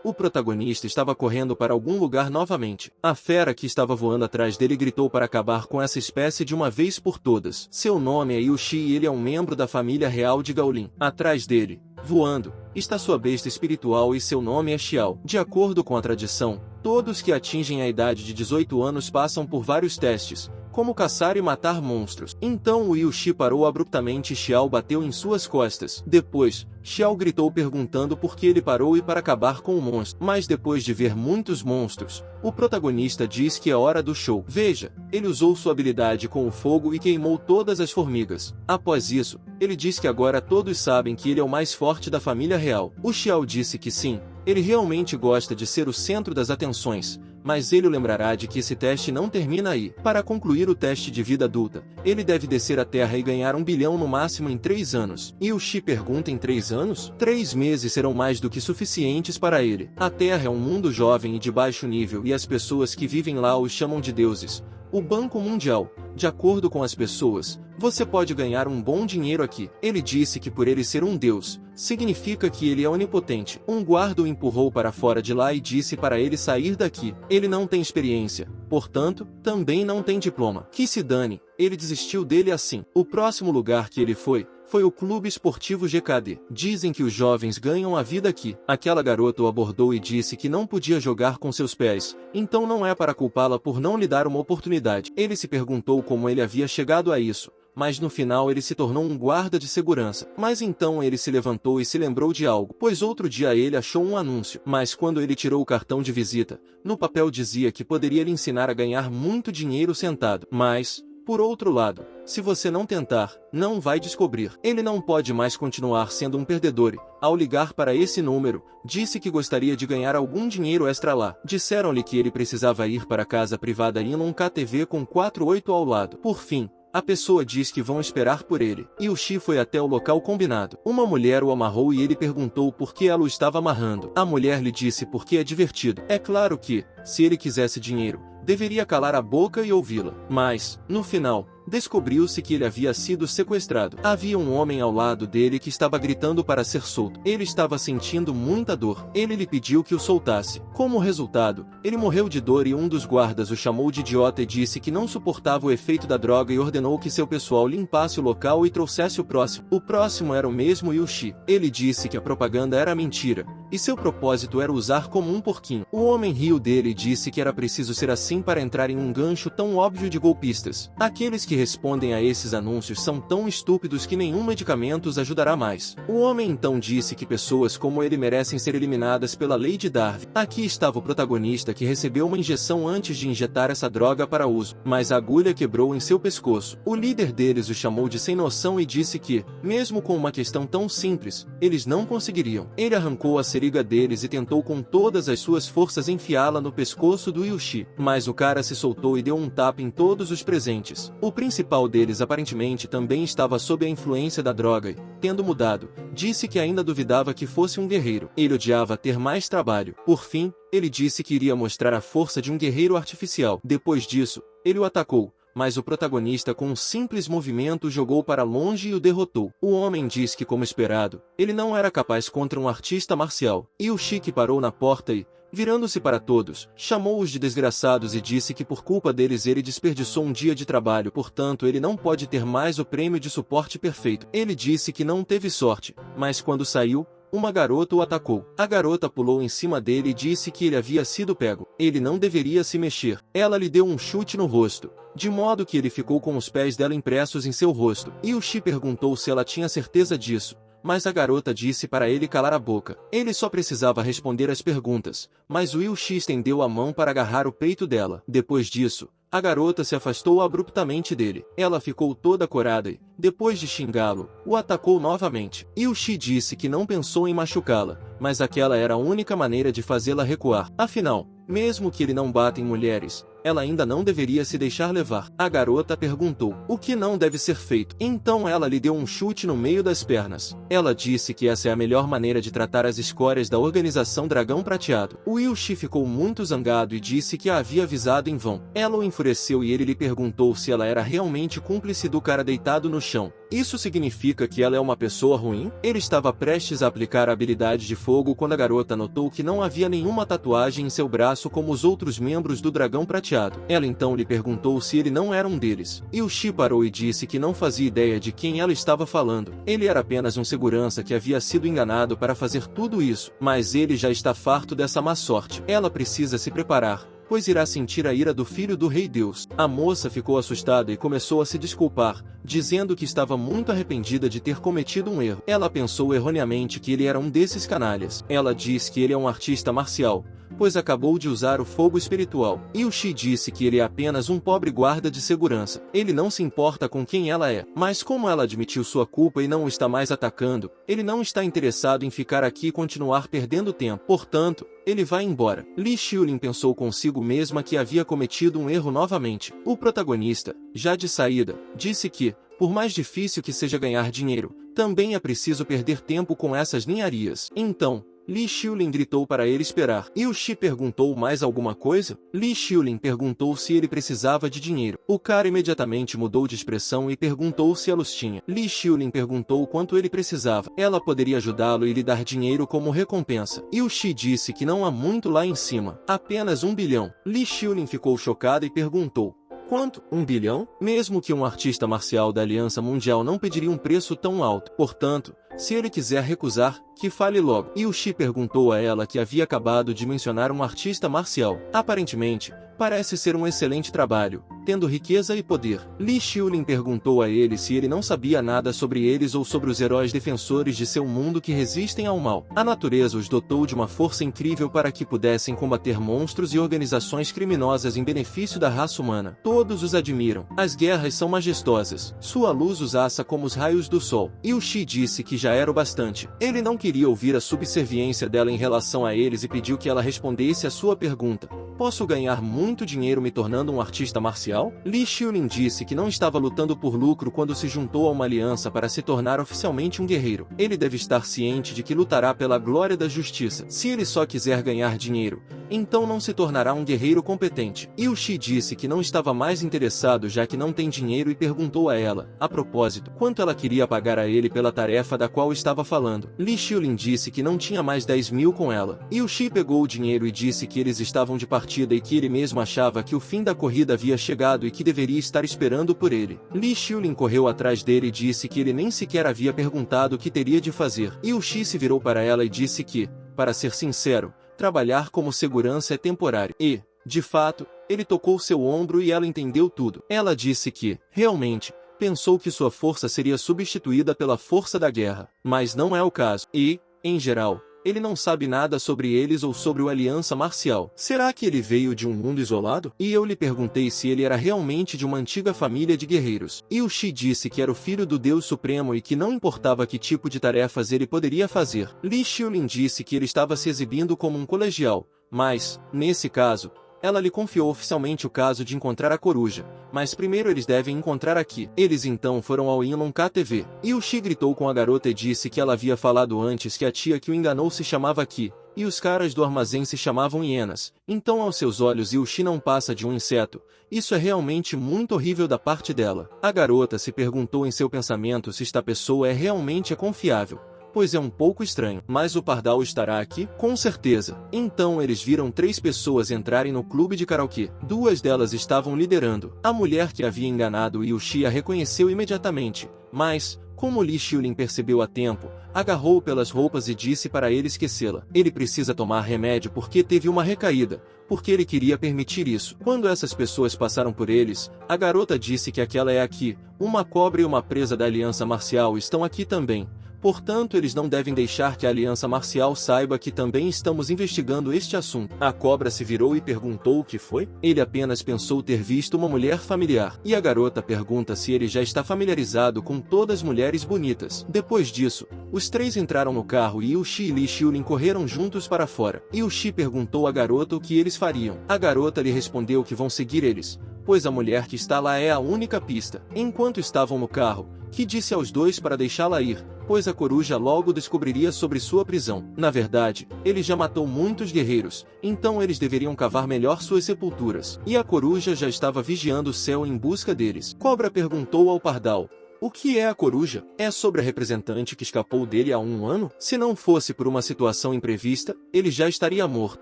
O protagonista estava correndo para algum lugar novamente. A fera que estava voando atrás dele gritou para acabar com essa espécie de uma vez por todas. Seu nome é Yushi e ele é um membro da família real de Gaolin. Atrás dele, voando, está sua besta espiritual e seu nome é Xiao. De acordo com a tradição, todos que atingem a idade de 18 anos passam por vários testes, como caçar e matar monstros. Então o Yushi parou abruptamente e Xiao bateu em suas costas. Depois, Xiao gritou perguntando por que ele parou e para acabar com o monstro. Mas depois de ver muitos monstros, o protagonista diz que é hora do show. Veja, ele usou sua habilidade com o fogo e queimou todas as formigas. Após isso, ele diz que agora todos sabem que ele é o mais forte da família real. O Xiao disse que sim, ele realmente gosta de ser o centro das atenções, mas ele o lembrará de que esse teste não termina aí. Para concluir o teste de vida adulta, ele deve descer à Terra e ganhar 1 bilhão no máximo em 3 anos. E o Shi pergunta: em 3 anos? 3 meses serão mais do que suficientes para ele. A Terra é um mundo jovem e de baixo nível e as pessoas que vivem lá os chamam de deuses. O Banco Mundial, de acordo com as pessoas, você pode ganhar um bom dinheiro aqui. Ele disse que por ele ser um deus, significa que ele é onipotente. Um guarda o empurrou para fora de lá e disse para ele sair daqui. Ele não tem experiência, portanto, também não tem diploma. Que se dane, ele desistiu dele assim. O próximo lugar que ele foi o Clube Esportivo GKD. Dizem que os jovens ganham a vida aqui. Aquela garota o abordou e disse que não podia jogar com seus pés, então não é para culpá-la por não lhe dar uma oportunidade. Ele se perguntou como ele havia chegado a isso, mas no final ele se tornou um guarda de segurança. Mas então ele se levantou e se lembrou de algo, pois outro dia ele achou um anúncio. Mas quando ele tirou o cartão de visita, no papel dizia que poderia lhe ensinar a ganhar muito dinheiro sentado. Mas, por outro lado, se você não tentar, não vai descobrir. Ele não pode mais continuar sendo um perdedor. Ao ligar para esse número, disse que gostaria de ganhar algum dinheiro extra lá. Disseram-lhe que ele precisava ir para a casa privada em um KTV com 48 ao lado. Por fim, a pessoa diz que vão esperar por ele. E o Shi foi até o local combinado. Uma mulher o amarrou e ele perguntou por que ela o estava amarrando. A mulher lhe disse porque é divertido. É claro que, se ele quisesse dinheiro, deveria calar a boca e ouvi-la. Mas, no final, descobriu-se que ele havia sido sequestrado. Havia um homem ao lado dele que estava gritando para ser solto. Ele estava sentindo muita dor. Ele lhe pediu que o soltasse. Como resultado, ele morreu de dor e um dos guardas o chamou de idiota e disse que não suportava o efeito da droga e ordenou que seu pessoal limpasse o local e trouxesse o próximo. O próximo era o mesmo Yushi. Ele disse que a propaganda era mentira, e seu propósito era usar como um porquinho. O homem riu dele e disse que era preciso ser assim para entrar em um gancho tão óbvio de golpistas. Aqueles que respondem a esses anúncios são tão estúpidos que nenhum medicamento os ajudará mais. O homem então disse que pessoas como ele merecem ser eliminadas pela lei de Darwin. Aqui estava o protagonista que recebeu uma injeção antes de injetar essa droga para uso, mas a agulha quebrou em seu pescoço. O líder deles o chamou de sem noção e disse que, mesmo com uma questão tão simples, eles não conseguiriam. Ele arrancou a seringa deles e tentou com todas as suas forças enfiá-la no pescoço do Yushi, mas o cara se soltou e deu um tapa em todos os presentes. O principal deles aparentemente também estava sob a influência da droga e, tendo mudado, disse que ainda duvidava que fosse um guerreiro. Ele odiava ter mais trabalho. Por fim, ele disse que iria mostrar a força de um guerreiro artificial. Depois disso, ele o atacou, mas o protagonista com um simples movimento o jogou para longe e o derrotou. O homem diz que, como esperado, ele não era capaz contra um artista marcial. E o Chique parou na porta e, virando-se para todos, chamou-os de desgraçados e disse que por culpa deles ele desperdiçou um dia de trabalho, portanto ele não pode ter mais o prêmio de suporte perfeito. Ele disse que não teve sorte, mas quando saiu, uma garota o atacou. A garota pulou em cima dele e disse que ele havia sido pego. Ele não deveria se mexer. Ela lhe deu um chute no rosto, de modo que ele ficou com os pés dela impressos em seu rosto. E o Shi perguntou se ela tinha certeza disso, mas a garota disse para ele calar a boca. Ele só precisava responder às perguntas, mas o Yushi estendeu a mão para agarrar o peito dela. Depois disso, a garota se afastou abruptamente dele. Ela ficou toda corada e, depois de xingá-lo, o atacou novamente. Yushi disse que não pensou em machucá-la, mas aquela era a única maneira de fazê-la recuar. Afinal, mesmo que ele não bata em mulheres, ela ainda não deveria se deixar levar. A garota perguntou o que não deve ser feito. Então ela lhe deu um chute no meio das pernas. Ela disse que essa é a melhor maneira de tratar as escórias da organização Dragão Prateado. O Yushi ficou muito zangado e disse que a havia avisado em vão. Ela o enfureceu e ele lhe perguntou se ela era realmente cúmplice do cara deitado no chão. Isso significa que ela é uma pessoa ruim? Ele estava prestes a aplicar a habilidade de fogo quando a garota notou que não havia nenhuma tatuagem em seu braço como os outros membros do Dragão Prateado. Ela então lhe perguntou se ele não era um deles. Yushi parou e disse que não fazia ideia de quem ela estava falando. Ele era apenas um segurança que havia sido enganado para fazer tudo isso, mas ele já está farto dessa má sorte. Ela precisa se preparar, pois irá sentir a ira do filho do Rei Deus. A moça ficou assustada e começou a se desculpar, dizendo que estava muito arrependida de ter cometido um erro. Ela pensou erroneamente que ele era um desses canalhas. Ela diz que ele é um artista marcial, pois acabou de usar o fogo espiritual. Yushi disse que ele é apenas um pobre guarda de segurança. Ele não se importa com quem ela é. Mas como ela admitiu sua culpa e não o está mais atacando, ele não está interessado em ficar aqui e continuar perdendo tempo. Portanto, ele vai embora. Li Xiulin pensou consigo mesma que havia cometido um erro novamente. O protagonista, já de saída, disse que, por mais difícil que seja ganhar dinheiro, também é preciso perder tempo com essas ninharias. Então, Li Xiulin gritou para ele esperar. Yushi perguntou mais alguma coisa? Li Xiulin perguntou se ele precisava de dinheiro. O cara imediatamente mudou de expressão e perguntou se ela os tinha. Li Xiulin perguntou quanto ele precisava. Ela poderia ajudá-lo e lhe dar dinheiro como recompensa. Yushi disse que não há muito lá em cima. Apenas 1 bilhão. Li Xiulin ficou chocada e perguntou: quanto? 1 bilhão? Mesmo que um artista marcial da Aliança Mundial não pediria um preço tão alto. Portanto, se ele quiser recusar, que fale logo. Yushi perguntou a ela que havia acabado de mencionar um artista marcial. Aparentemente, parece ser um excelente trabalho, tendo riqueza e poder. Li Xiulin perguntou a ele se ele não sabia nada sobre eles ou sobre os heróis defensores de seu mundo que resistem ao mal. A natureza os dotou de uma força incrível para que pudessem combater monstros e organizações criminosas em benefício da raça humana. Todos os admiram. As guerras são majestosas. Sua luz os assa como os raios do sol. Yushi disse que já era o bastante. Ele não queria ouvir a subserviência dela em relação a eles e pediu que ela respondesse a sua pergunta. Posso ganhar muito dinheiro me tornando um artista marcial? Li Xiulin disse que não estava lutando por lucro quando se juntou a uma aliança para se tornar oficialmente um guerreiro. Ele deve estar ciente de que lutará pela glória da justiça. Se ele só quiser ganhar dinheiro, então não se tornará um guerreiro competente. Yushi disse que não estava mais interessado já que não tem dinheiro e perguntou a ela, a propósito, quanto ela queria pagar a ele pela tarefa da qual estava falando. Li Xiulin disse que não tinha mais 10 mil com ela. Yushi pegou o dinheiro e disse que eles estavam de partida e que ele mesmo achava que o fim da corrida havia chegado e que deveria estar esperando por ele. Li Xiulin correu atrás dele e disse que ele nem sequer havia perguntado o que teria de fazer. Yushi se virou para ela e disse que, para ser sincero, trabalhar como segurança é temporário. E, de fato, ele tocou seu ombro e ela entendeu tudo. Ela disse que, realmente, pensou que sua força seria substituída pela força da guerra, mas não é o caso. E, em geral, ele não sabe nada sobre eles ou sobre o Aliança Marcial. Será que ele veio de um mundo isolado? E eu lhe perguntei se ele era realmente de uma antiga família de guerreiros. Yushi disse que era o filho do Deus Supremo e que não importava que tipo de tarefas ele poderia fazer. Li Xiulin disse que ele estava se exibindo como um colegial, mas, nesse caso, ela lhe confiou oficialmente o caso de encontrar a coruja, mas primeiro eles devem encontrar aqui. Eles então foram ao Inlon KTV. Yushi gritou com a garota e disse que ela havia falado antes que a tia que o enganou se chamava Ki, e os caras do armazém se chamavam hienas. Então aos seus olhos Yushi não passa de um inseto. Isso é realmente muito horrível da parte dela. A garota se perguntou em seu pensamento se esta pessoa realmente confiável, pois é um pouco estranho. Mas o Pardal estará aqui? Com certeza. Então eles viram 3 pessoas entrarem no clube de karaokê. 2 delas estavam liderando. A mulher que havia enganado Yushi a reconheceu imediatamente, mas, como Li Xiulin percebeu a tempo, agarrou pelas roupas e disse para ele esquecê-la. Ele precisa tomar remédio porque teve uma recaída, porque ele queria permitir isso. Quando essas pessoas passaram por eles, a garota disse que aquela é aqui, uma cobra e uma presa da Aliança Marcial estão aqui também. Portanto, eles não devem deixar que a Aliança Marcial saiba que também estamos investigando este assunto. A cobra se virou e perguntou o que foi. Ele apenas pensou ter visto uma mulher familiar. E a garota pergunta se ele já está familiarizado com todas as mulheres bonitas. Depois disso, os três entraram no carro e Yushi e Li Xiulin correram juntos para fora. Yushi perguntou à garota o que eles fariam. A garota lhe respondeu que vão seguir eles, pois a mulher que está lá é a única pista. Enquanto estavam no carro, Ki disse aos dois para deixá-la ir, pois a coruja logo descobriria sobre sua prisão. Na verdade, ele já matou muitos guerreiros, então eles deveriam cavar melhor suas sepulturas. E a coruja já estava vigiando o céu em busca deles. Cobra perguntou ao pardal: o que é a coruja? É sobre a representante que escapou dele há um ano? Se não fosse por uma situação imprevista, ele já estaria morto.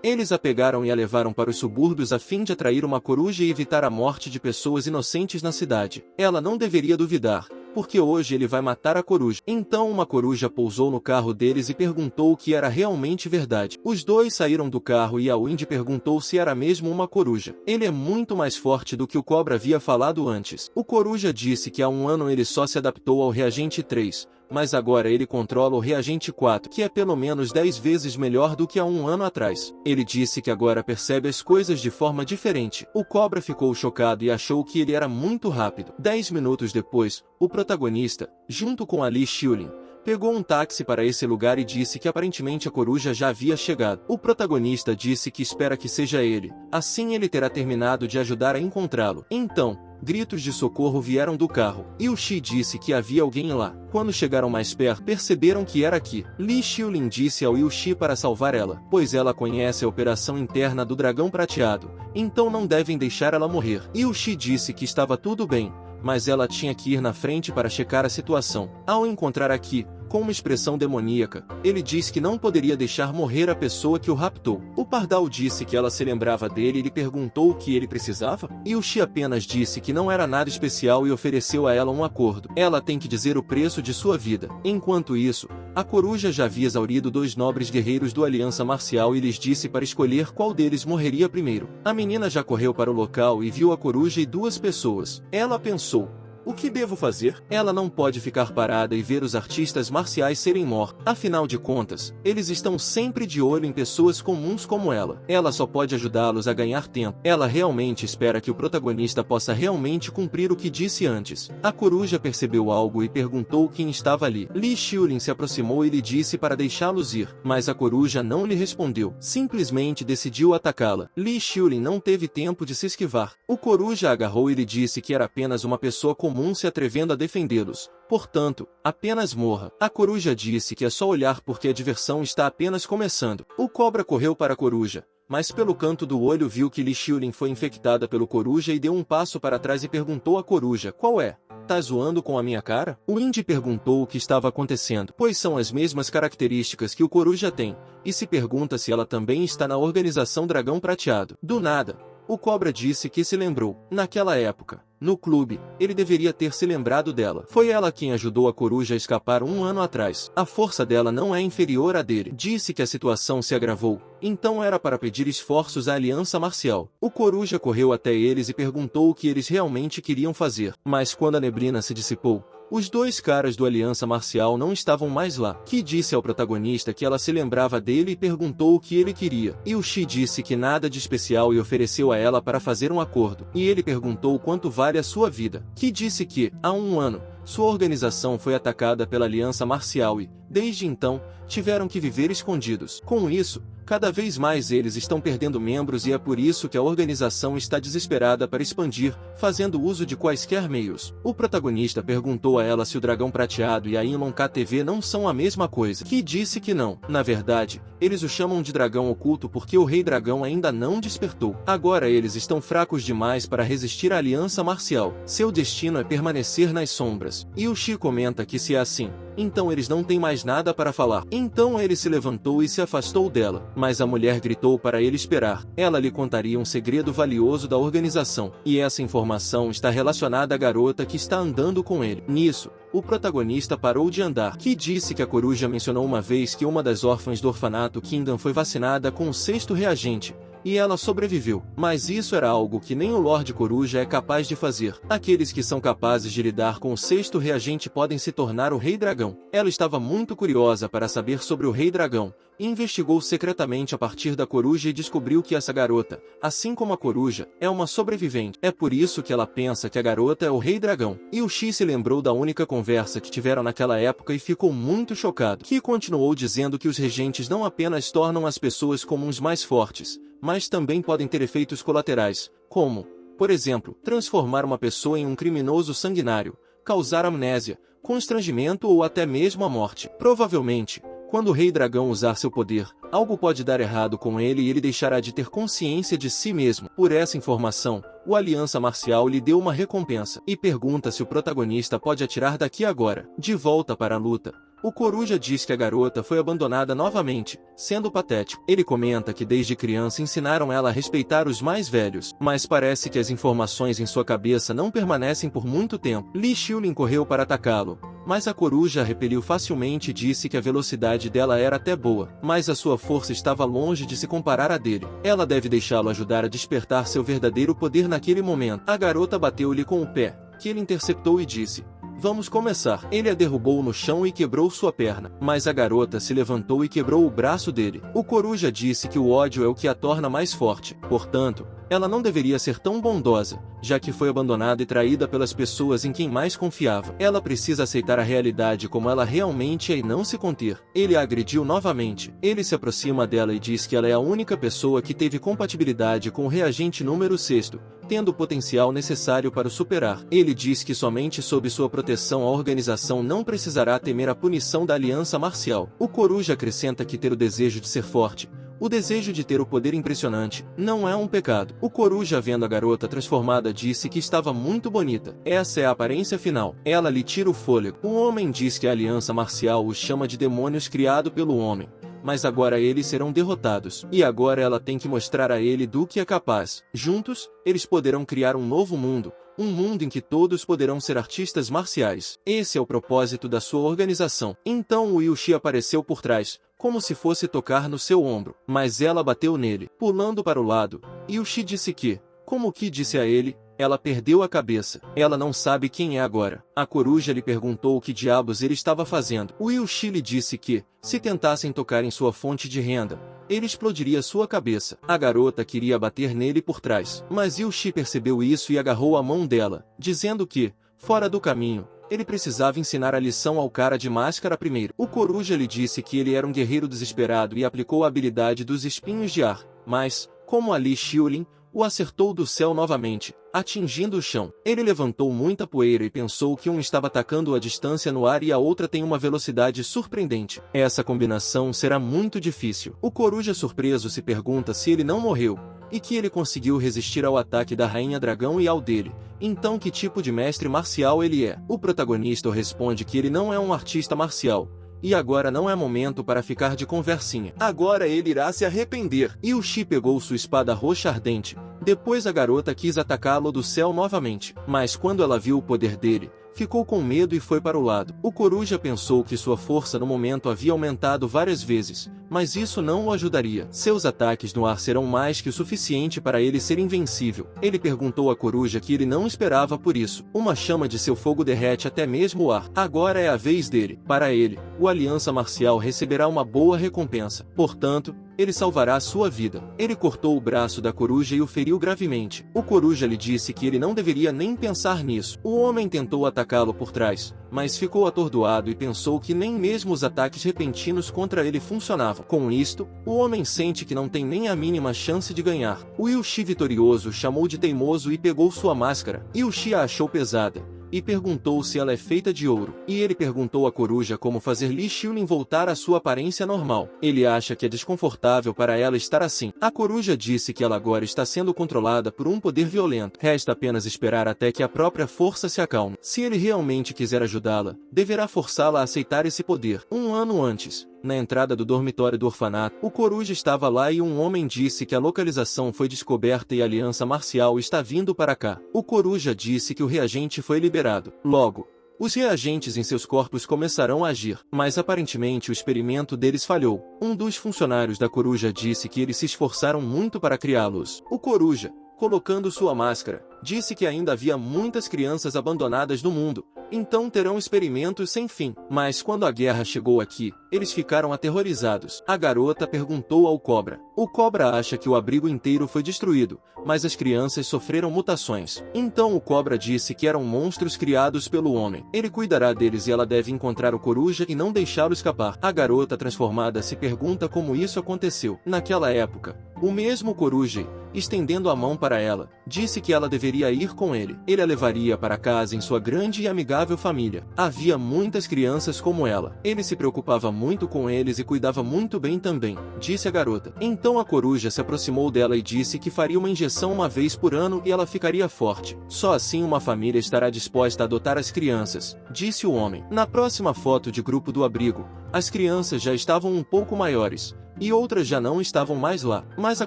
Eles a pegaram e a levaram para os subúrbios a fim de atrair uma coruja e evitar a morte de pessoas inocentes na cidade. Ela não deveria duvidar, porque hoje ele vai matar a coruja. Então uma coruja pousou no carro deles e perguntou o que era realmente verdade. Os dois saíram do carro e a Wendy perguntou se era mesmo uma coruja. Ele é muito mais forte do que o cobra havia falado antes. O coruja disse que há um ano ele só se adaptou ao reagente 3, mas agora ele controla o reagente 4, que é pelo menos 10 vezes melhor do que há um ano atrás. Ele disse que agora percebe as coisas de forma diferente. O cobra ficou chocado e achou que ele era muito rápido. 10 minutos depois, o protagonista, junto com a Li Xiulin, pegou um táxi para esse lugar e disse que aparentemente a coruja já havia chegado. O protagonista disse que espera que seja ele, assim ele terá terminado de ajudar a encontrá-lo. Então, gritos de socorro vieram do carro. Yushi disse que havia alguém lá. Quando chegaram mais perto, perceberam que era Ki. Li Xiulin disse ao Yushi para salvar ela, pois ela conhece a operação interna do dragão prateado, então não devem deixar ela morrer. Yushi disse que estava tudo bem, mas ela tinha que ir na frente para checar a situação. Ao encontrar a Ki, com uma expressão demoníaca, ele disse que não poderia deixar morrer a pessoa que o raptou. O pardal disse que ela se lembrava dele e lhe perguntou o que ele precisava. Yushi apenas disse que não era nada especial e ofereceu a ela um acordo. Ela tem que dizer o preço de sua vida. Enquanto isso, a coruja já havia exaurido 2 nobres guerreiros do Aliança Marcial e lhes disse para escolher qual deles morreria primeiro. A menina já correu para o local e viu a coruja e 2 pessoas. Ela pensou: o que devo fazer? Ela não pode ficar parada e ver os artistas marciais serem mortos. Afinal de contas, eles estão sempre de olho em pessoas comuns como ela. Ela só pode ajudá-los a ganhar tempo. Ela realmente espera que o protagonista possa realmente cumprir o que disse antes. A coruja percebeu algo e perguntou quem estava ali. Li Xiulin se aproximou e lhe disse para deixá-los ir, mas a coruja não lhe respondeu. Simplesmente decidiu atacá-la. Li Xiulin não teve tempo de se esquivar. O coruja a agarrou e lhe disse que era apenas uma pessoa comum se atrevendo a defendê-los. Portanto, apenas morra. A coruja disse que é só olhar porque a diversão está apenas começando. O cobra correu para a coruja, mas pelo canto do olho viu que Li Xiulin foi infectada pelo coruja e deu um passo para trás e perguntou à coruja: qual é? Tá zoando com a minha cara? O Indy perguntou o que estava acontecendo, pois são as mesmas características que o coruja tem, e se pergunta se ela também está na organização Dragão Prateado. Do nada, o cobra disse que se lembrou. Naquela época, no clube, ele deveria ter se lembrado dela. Foi ela quem ajudou a coruja a escapar um ano atrás. A força dela não é inferior à dele. Disse que a situação se agravou, então era para pedir esforços à Aliança Marcial. O coruja correu até eles e perguntou o que eles realmente queriam fazer. Mas quando a neblina se dissipou, os 2 caras do Aliança Marcial não estavam mais lá. Ki disse ao protagonista que ela se lembrava dele e perguntou o que ele queria. Yushi disse que nada de especial e ofereceu a ela para fazer um acordo. E ele perguntou quanto vale a sua vida. Ki disse que, há um ano, sua organização foi atacada pela Aliança Marcial e, desde então, tiveram que viver escondidos. Com isso, cada vez mais eles estão perdendo membros e é por isso que a organização está desesperada para expandir, fazendo uso de quaisquer meios. O protagonista perguntou a ela se o Dragão Prateado e a Inlon KTV não são a mesma coisa. Ki disse que não. Na verdade, eles o chamam de Dragão Oculto porque o Rei Dragão ainda não despertou. Agora eles estão fracos demais para resistir à Aliança Marcial. Seu destino é permanecer nas sombras. Yushi comenta que se é assim, então eles não têm mais nada para falar. Então ele se levantou e se afastou dela, mas a mulher gritou para ele esperar. Ela lhe contaria um segredo valioso da organização, e essa informação está relacionada à garota que está andando com ele. Nisso, o protagonista parou de andar. Ki disse que a coruja mencionou uma vez que uma das órfãs do orfanato Kingdom foi vacinada com o 6º reagente, e ela sobreviveu. Mas isso era algo que nem o Lorde Coruja é capaz de fazer. Aqueles que são capazes de lidar com o sexto reagente podem se tornar o Rei Dragão. Ela estava muito curiosa para saber sobre o Rei Dragão, e investigou secretamente a partir da coruja e descobriu que essa garota, assim como a coruja, é uma sobrevivente. É por isso que ela pensa que a garota é o Rei Dragão. E o Shi se lembrou da única conversa que tiveram naquela época e ficou muito chocado. Ki continuou dizendo que os regentes não apenas tornam as pessoas comuns mais fortes, mas também podem ter efeitos colaterais, como, por exemplo, transformar uma pessoa em um criminoso sanguinário, causar amnésia, constrangimento ou até mesmo a morte. Provavelmente, quando o Rei Dragão usar seu poder, algo pode dar errado com ele e ele deixará de ter consciência de si mesmo. Por essa informação, o Aliança Marcial lhe deu uma recompensa e pergunta se o protagonista pode atirar daqui agora. De volta para a luta, o Coruja diz que a garota foi abandonada novamente, sendo patético. Ele comenta que desde criança ensinaram ela a respeitar os mais velhos, mas parece que as informações em sua cabeça não permanecem por muito tempo. Li Xiulin correu para atacá-lo, mas a coruja a repeliu facilmente e disse que a velocidade dela era até boa, mas a sua força estava longe de se comparar à dele. Ela deve deixá-lo ajudar a despertar seu verdadeiro poder naquele momento. A garota bateu-lhe com o pé, que ele interceptou e disse: "Vamos começar." Ele a derrubou no chão e quebrou sua perna, mas a garota se levantou e quebrou o braço dele. O Coruja disse que o ódio é o que a torna mais forte, portanto, ela não deveria ser tão bondosa, já que foi abandonada e traída pelas pessoas em quem mais confiava. Ela precisa aceitar a realidade como ela realmente é e não se conter. Ele a agrediu novamente. Ele se aproxima dela e diz que ela é a única pessoa que teve compatibilidade com o reagente número 6, tendo o potencial necessário para o superar. Ele diz que somente sob sua proteção a organização não precisará temer a punição da Aliança Marcial. O Coruja acrescenta que ter o desejo de ser forte, o desejo de ter o poder impressionante, não é um pecado. O Coruja, vendo a garota transformada, disse que estava muito bonita. Essa é a aparência final. Ela lhe tira o fôlego. O homem diz que a Aliança Marcial os chama de demônios criados pelo homem, mas agora eles serão derrotados. E agora ela tem que mostrar a ele do que é capaz. Juntos, eles poderão criar um novo mundo. Um mundo em que todos poderão ser artistas marciais. Esse é o propósito da sua organização. Então o Yushi apareceu por trás, como se fosse tocar no seu ombro, mas ela bateu nele, pulando para o lado. Yushi disse que, como Ki disse a ele, ela perdeu a cabeça. Ela não sabe quem é agora. A coruja lhe perguntou o que diabos ele estava fazendo. O Yushi lhe disse que, se tentassem tocar em sua fonte de renda, ele explodiria sua cabeça. A garota queria bater nele por trás, mas Yushi percebeu isso e agarrou a mão dela, dizendo que, fora do caminho, ele precisava ensinar a lição ao cara de máscara primeiro. O Coruja lhe disse que ele era um guerreiro desesperado e aplicou a habilidade dos espinhos de ar, mas, como Li Xiulin, o acertou do céu novamente, atingindo o chão. Ele levantou muita poeira e pensou que um estava atacando a distância no ar e a outra tem uma velocidade surpreendente. Essa combinação será muito difícil. O Coruja surpreso se pergunta se ele não morreu, e que ele conseguiu resistir ao ataque da Rainha Dragão e ao dele. Então que tipo de mestre marcial ele é? O protagonista responde que ele não é um artista marcial, e agora não é momento para ficar de conversinha. Agora ele irá se arrepender. E o Shi pegou sua espada roxa ardente. Depois a garota quis atacá-lo do céu novamente, mas quando ela viu o poder dele, ficou com medo e foi para o lado. O Coruja pensou que sua força no momento havia aumentado várias vezes, mas isso não o ajudaria. Seus ataques no ar serão mais que o suficiente para ele ser invencível. Ele perguntou à Coruja que ele não esperava por isso. Uma chama de seu fogo derrete até mesmo o ar. Agora é a vez dele. Para ele, o Aliança Marcial receberá uma boa recompensa. Portanto, ele salvará sua vida. Ele cortou o braço da coruja e o feriu gravemente. O Coruja lhe disse que ele não deveria nem pensar nisso. O homem tentou atacá-lo por trás, mas ficou atordoado e pensou que nem mesmo os ataques repentinos contra ele funcionavam. Com isto, o homem sente que não tem nem a mínima chance de ganhar. O Yushi vitorioso chamou de teimoso e pegou sua máscara. Yushi a achou pesada e perguntou se ela é feita de ouro. E ele perguntou à coruja como fazer Li Xiulin voltar à sua aparência normal. Ele acha que é desconfortável para ela estar assim. A coruja disse que ela agora está sendo controlada por um poder violento. Resta apenas esperar até que a própria força se acalme. Se ele realmente quiser ajudá-la, deverá forçá-la a aceitar esse poder. Um ano antes, na entrada do dormitório do orfanato, o Coruja estava lá e um homem disse que a localização foi descoberta e a Aliança Marcial está vindo para cá. O Coruja disse que o reagente foi liberado. Logo, os reagentes em seus corpos começarão a agir. Mas aparentemente o experimento deles falhou. Um dos funcionários da coruja disse que eles se esforçaram muito para criá-los. O coruja, colocando sua máscara, disse que ainda havia muitas crianças abandonadas no mundo, então terão experimentos sem fim. Mas quando a guerra chegou aqui, eles ficaram aterrorizados. A garota perguntou ao cobra. O cobra acha que o abrigo inteiro foi destruído, mas as crianças sofreram mutações. Então o cobra disse que eram monstros criados pelo homem. Ele cuidará deles e ela deve encontrar o coruja e não deixá-lo escapar. A garota transformada se pergunta como isso aconteceu. Naquela época, o mesmo coruja, estendendo a mão para ela, disse que ela deveria ir com ele. Ele a levaria para casa em sua grande e amigável família. Havia muitas crianças como ela. Ele se preocupava muito com eles e cuidava muito bem também, disse a garota. Então a coruja se aproximou dela e disse que faria uma injeção uma vez por ano e ela ficaria forte. Só assim uma família estará disposta a adotar as crianças, disse o homem. Na próxima foto de grupo do abrigo, as crianças já estavam um pouco maiores, e outras já não estavam mais lá. Mas a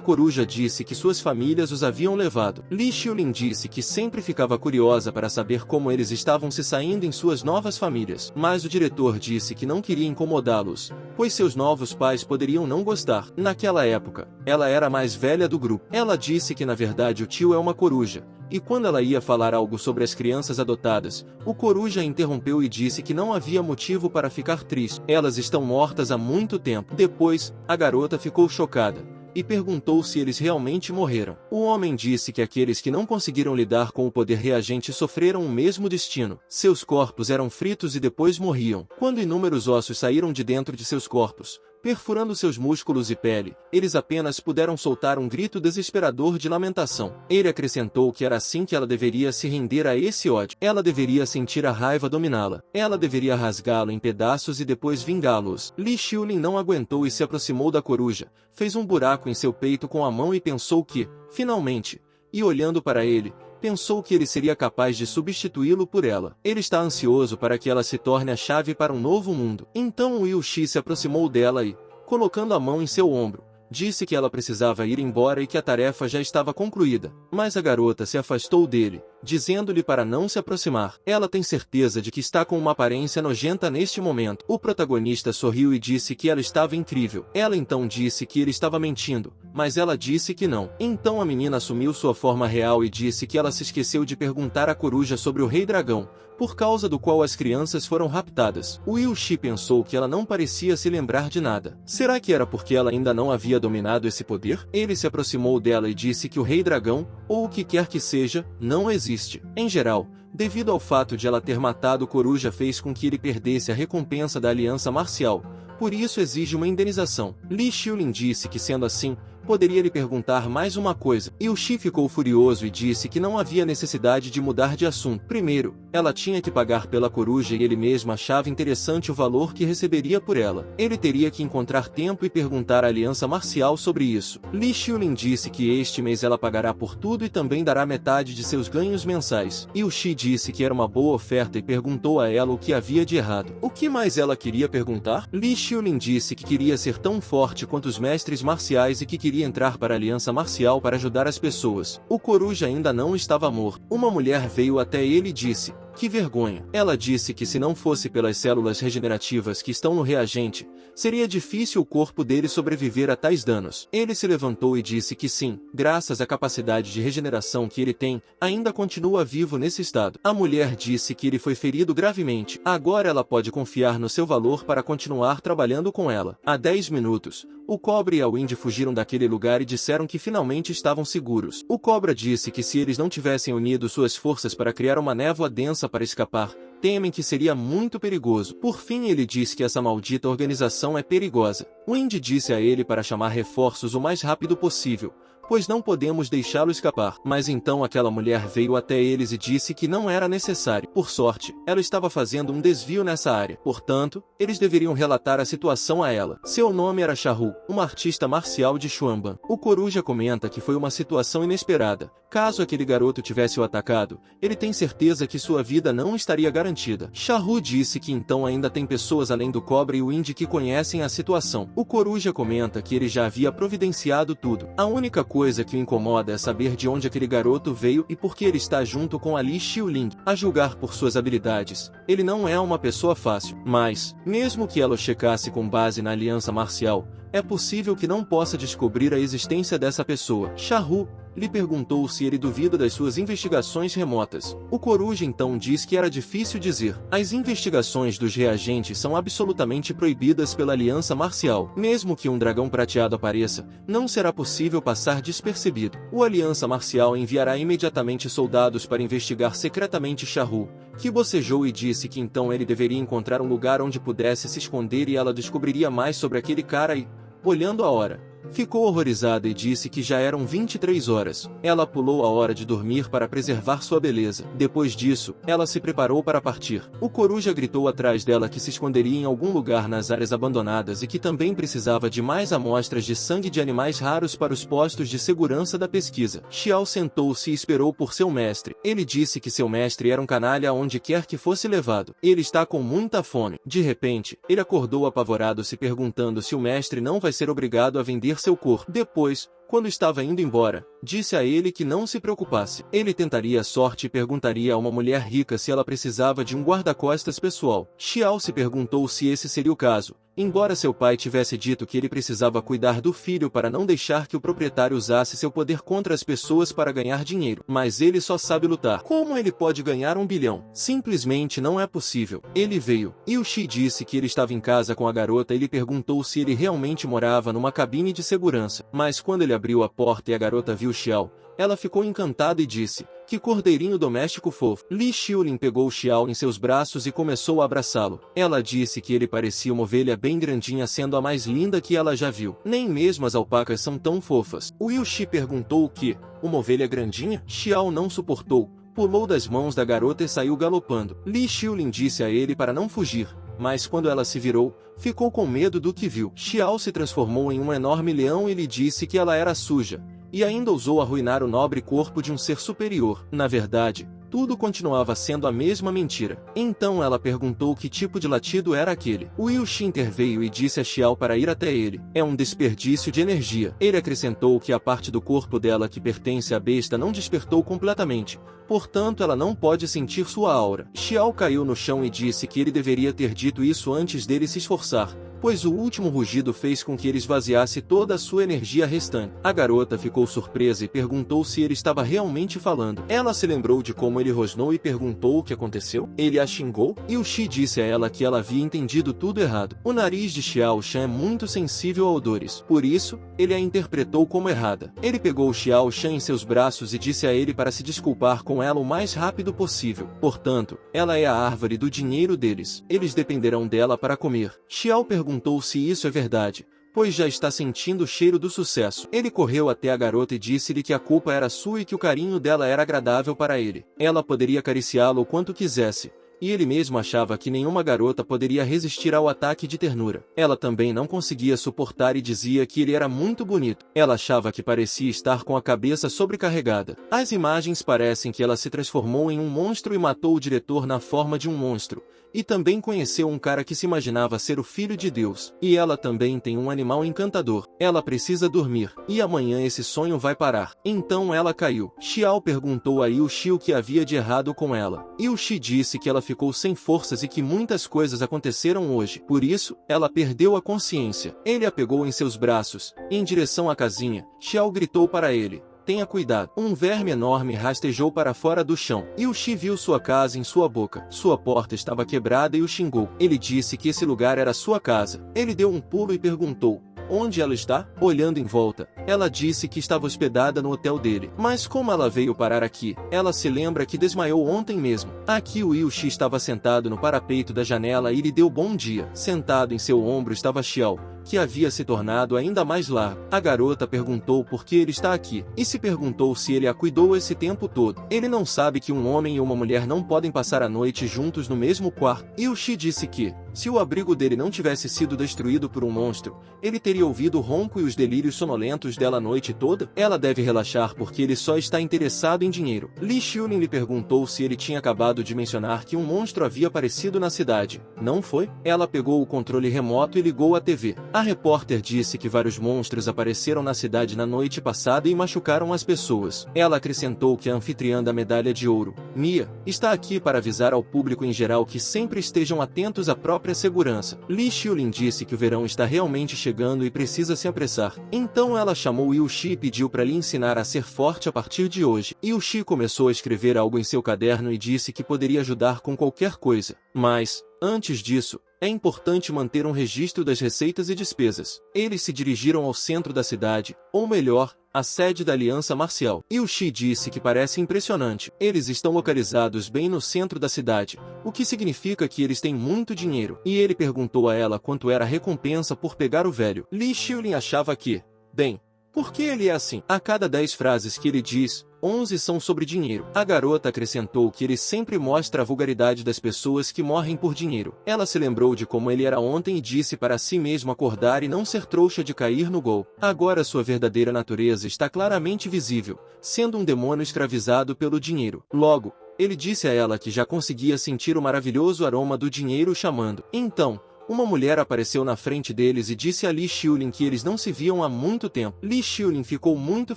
coruja disse que suas famílias os haviam levado. Li Xiulin disse que sempre ficava curiosa para saber como eles estavam se saindo em suas novas famílias. Mas o diretor disse que não queria incomodá-los, pois seus novos pais poderiam não gostar. Naquela época, ela era a mais velha do grupo. Ela disse que na verdade o tio é uma coruja. E quando ela ia falar algo sobre as crianças adotadas, o coruja a interrompeu e disse que não havia motivo para ficar triste. Elas estão mortas há muito tempo. Depois, a garota ficou chocada e perguntou se eles realmente morreram. O homem disse que aqueles que não conseguiram lidar com o poder reagente sofreram o mesmo destino. Seus corpos eram fritos e depois morriam. Quando inúmeros ossos saíram de dentro de seus corpos, perfurando seus músculos e pele, eles apenas puderam soltar um grito desesperador de lamentação. Ele acrescentou que era assim que ela deveria se render a esse ódio. Ela deveria sentir a raiva dominá-la. Ela deveria rasgá-lo em pedaços e depois vingá-los. Li Xiulin não aguentou e se aproximou da coruja, fez um buraco em seu peito com a mão e pensou que, finalmente, e olhando para ele, pensou que ele seria capaz de substituí-lo por ela. Ele está ansioso para que ela se torne a chave para um novo mundo. Então Will Shi se aproximou dela e, colocando a mão em seu ombro, disse que ela precisava ir embora e que a tarefa já estava concluída. Mas a garota se afastou dele, dizendo-lhe para não se aproximar. Ela tem certeza de que está com uma aparência nojenta neste momento. O protagonista sorriu e disse que ela estava incrível. Ela então disse que ele estava mentindo, mas ela disse que não. Então a menina assumiu sua forma real e disse que ela se esqueceu de perguntar à coruja sobre o Rei Dragão, por causa do qual as crianças foram raptadas. Will Shi pensou que ela não parecia se lembrar de nada. Será que era porque ela ainda não havia dominado esse poder? Ele se aproximou dela e disse que o Rei Dragão, ou o que quer que seja, não existe. Em geral, devido ao fato de ela ter matado o coruja fez com que ele perdesse a recompensa da aliança marcial, por isso exige uma indenização. Li Xiulin disse que sendo assim, poderia lhe perguntar mais uma coisa. Will Shi ficou furioso e disse que não havia necessidade de mudar de assunto. Primeiro, ela tinha que pagar pela coruja e ele mesmo achava interessante o valor que receberia por ela. Ele teria que encontrar tempo e perguntar à aliança marcial sobre isso. Li Xiulin disse que este mês ela pagará por tudo e também dará metade de seus ganhos mensais. Will Shi disse que era uma boa oferta e perguntou a ela o que havia de errado. O que mais ela queria perguntar? Li Xiulin disse que queria ser tão forte quanto os mestres marciais e que queria entrar para a aliança marcial para ajudar as pessoas. O coruja ainda não estava morto. Uma mulher veio até ele e disse: "Que vergonha." Ela disse que se não fosse pelas células regenerativas que estão no reagente, seria difícil o corpo dele sobreviver a tais danos. Ele se levantou e disse que sim, graças à capacidade de regeneração que ele tem, ainda continua vivo nesse estado. A mulher disse que ele foi ferido gravemente. Agora ela pode confiar no seu valor para continuar trabalhando com ela. Há 10 minutos, o Cobra e a Wendy fugiram daquele lugar e disseram que finalmente estavam seguros. O Cobra disse que se eles não tivessem unido suas forças para criar uma névoa densa para escapar, temem que seria muito perigoso. Por fim ele disse que essa maldita organização é perigosa. Wendy disse a ele para chamar reforços o mais rápido possível, pois não podemos deixá-lo escapar. Mas então aquela mulher veio até eles e disse que não era necessário. Por sorte, ela estava fazendo um desvio nessa área. Portanto, eles deveriam relatar a situação a ela. Seu nome era Shahu, uma artista marcial de Xuanban. O coruja comenta que foi uma situação inesperada. Caso aquele garoto tivesse o atacado, ele tem certeza que sua vida não estaria garantida. Shahu disse que então ainda tem pessoas além do Cobra e o Indy que conhecem a situação. O coruja comenta que ele já havia providenciado tudo. A única coisa que o incomoda é saber de onde aquele garoto veio e por que ele está junto com a Li Xiuling. A julgar por suas habilidades, ele não é uma pessoa fácil. Mas, mesmo que ela o checasse com base na aliança marcial, é possível que não possa descobrir a existência dessa pessoa. Xiaohu lhe perguntou se ele duvida das suas investigações remotas. O coruja então diz que era difícil dizer. As investigações dos reagentes são absolutamente proibidas pela aliança marcial. Mesmo que um dragão prateado apareça, não será possível passar despercebido. O aliança marcial enviará imediatamente soldados para investigar secretamente Xiaohu, que bocejou e disse que então ele deveria encontrar um lugar onde pudesse se esconder e ela descobriria mais sobre aquele cara e, olhando a hora, ficou horrorizada e disse que já eram 23 horas. Ela pulou a hora de dormir para preservar sua beleza. Depois disso, ela se preparou para partir. O coruja gritou atrás dela que se esconderia em algum lugar nas áreas abandonadas e que também precisava de mais amostras de sangue de animais raros para os postos de segurança da pesquisa. Xiao sentou-se e esperou por seu mestre. Ele disse que seu mestre era um canalha aonde quer que fosse levado. Ele está com muita fome. De repente, ele acordou apavorado se perguntando se o mestre não vai ser obrigado a vender seu corpo. Depois, quando estava indo embora, disse a ele que não se preocupasse. Ele tentaria a sorte e perguntaria a uma mulher rica se ela precisava de um guarda-costas pessoal. Xiao se perguntou se esse seria o caso, embora seu pai tivesse dito que ele precisava cuidar do filho para não deixar que o proprietário usasse seu poder contra as pessoas para ganhar dinheiro. Mas ele só sabe lutar. Como ele pode ganhar 1 bilhão? Simplesmente não é possível. Ele veio. Yuxi disse que ele estava em casa com a garota e lhe perguntou se ele realmente morava numa cabine de segurança. Mas quando ele abriu a porta e a garota viu Xiao, ela ficou encantada e disse: "Que cordeirinho doméstico fofo." Li Xiuling pegou Xiao em seus braços e começou a abraçá-lo. Ela disse que ele parecia uma ovelha bem grandinha, sendo a mais linda que ela já viu. Nem mesmo as alpacas são tão fofas. O Yuxi perguntou o que? Uma ovelha grandinha? Xiao não suportou, pulou das mãos da garota e saiu galopando. Li Xiuling disse a ele para não fugir, mas quando ela se virou, ficou com medo do que viu. Xiao se transformou em um enorme leão e lhe disse que ela era suja, e ainda ousou arruinar o nobre corpo de um ser superior. Na verdade, tudo continuava sendo a mesma mentira. Então ela perguntou que tipo de latido era aquele. O Yuxi interveio e disse a Xiao para ir até ele. É um desperdício de energia. Ele acrescentou que a parte do corpo dela que pertence à besta não despertou completamente, portanto ela não pode sentir sua aura. Xiao caiu no chão e disse que ele deveria ter dito isso antes dele se esforçar, pois o último rugido fez com que ele esvaziasse toda a sua energia restante. A garota ficou surpresa e perguntou se ele estava realmente falando. Ela se lembrou de como ele rosnou e perguntou o que aconteceu. Ele a xingou, e o Xi disse a ela que ela havia entendido tudo errado. O nariz de Xiao Shan é muito sensível a odores, por isso, ele a interpretou como errada. Ele pegou Xiao Shan em seus braços e disse a ele para se desculpar com ela o mais rápido possível. Portanto, ela é a árvore do dinheiro deles. Eles dependerão dela para comer. Xiao perguntou se isso é verdade, pois já está sentindo o cheiro do sucesso. Ele correu até a garota e disse-lhe que a culpa era sua e que o carinho dela era agradável para ele. Ela poderia acariciá-lo o quanto quisesse, e ele mesmo achava que nenhuma garota poderia resistir ao ataque de ternura. Ela também não conseguia suportar e dizia que ele era muito bonito. Ela achava que parecia estar com a cabeça sobrecarregada. As imagens parecem que ela se transformou em um monstro e matou o diretor na forma de um monstro, e também conheceu um cara que se imaginava ser o filho de Deus. E ela também tem um animal encantador. Ela precisa dormir, e amanhã esse sonho vai parar. Então ela caiu. Xiao perguntou a Yuxi o que havia de errado com ela. Yuxi disse que ela ficou sem forças e que muitas coisas aconteceram hoje. Por isso, ela perdeu a consciência. Ele a pegou em seus braços, e em direção à casinha, Xiao gritou para ele: "Tenha cuidado." Um verme enorme rastejou para fora do chão. Yuxi viu sua casa em sua boca. Sua porta estava quebrada e o xingou. Ele disse que esse lugar era sua casa. Ele deu um pulo e perguntou: "Onde ela está?" Olhando em volta, ela disse que estava hospedada no hotel dele. Mas como ela veio parar aqui? Ela se lembra que desmaiou ontem mesmo. Aqui o Yuxi estava sentado no parapeito da janela e lhe deu bom dia. Sentado em seu ombro estava Xiao, que havia se tornado ainda mais largo. A garota perguntou por que ele está aqui, e se perguntou se ele a cuidou esse tempo todo. Ele não sabe que um homem e uma mulher não podem passar a noite juntos no mesmo quarto. Yuxi disse que, se o abrigo dele não tivesse sido destruído por um monstro, ele teria ouvido o ronco e os delírios sonolentos dela a noite toda. Ela deve relaxar porque ele só está interessado em dinheiro. Li Xiuling lhe perguntou se ele tinha acabado de mencionar que um monstro havia aparecido na cidade. Não foi? Ela pegou o controle remoto e ligou a TV. A repórter disse que vários monstros apareceram na cidade na noite passada e machucaram as pessoas. Ela acrescentou que a anfitriã da medalha de ouro, Mia, está aqui para avisar ao público em geral que sempre estejam atentos à própria segurança. Li Xiulin disse que o verão está realmente chegando e precisa se apressar. Então ela chamou Yuxi e pediu para lhe ensinar a ser forte a partir de hoje. Yuxi começou a escrever algo em seu caderno e disse que poderia ajudar com qualquer coisa. Mas, antes disso, é importante manter um registro das receitas e despesas. Eles se dirigiram ao centro da cidade, ou melhor, a sede da Aliança Marcial. Yuxi disse que parece impressionante. Eles estão localizados bem no centro da cidade, o que significa que eles têm muito dinheiro. E ele perguntou a ela quanto era a recompensa por pegar o velho. Li Xiulin achava que, bem, por que ele é assim? A cada 10 frases que ele diz, 11 são sobre dinheiro. A garota acrescentou que ele sempre mostra a vulgaridade das pessoas que morrem por dinheiro. Ela se lembrou de como ele era ontem e disse para si mesmo acordar e não ser trouxa de cair no gol. Agora sua verdadeira natureza está claramente visível, sendo um demônio escravizado pelo dinheiro. Logo, ele disse a ela que já conseguia sentir o maravilhoso aroma do dinheiro chamando. Então, uma mulher apareceu na frente deles e disse a Li Xiulin que eles não se viam há muito tempo. Li Xiulin ficou muito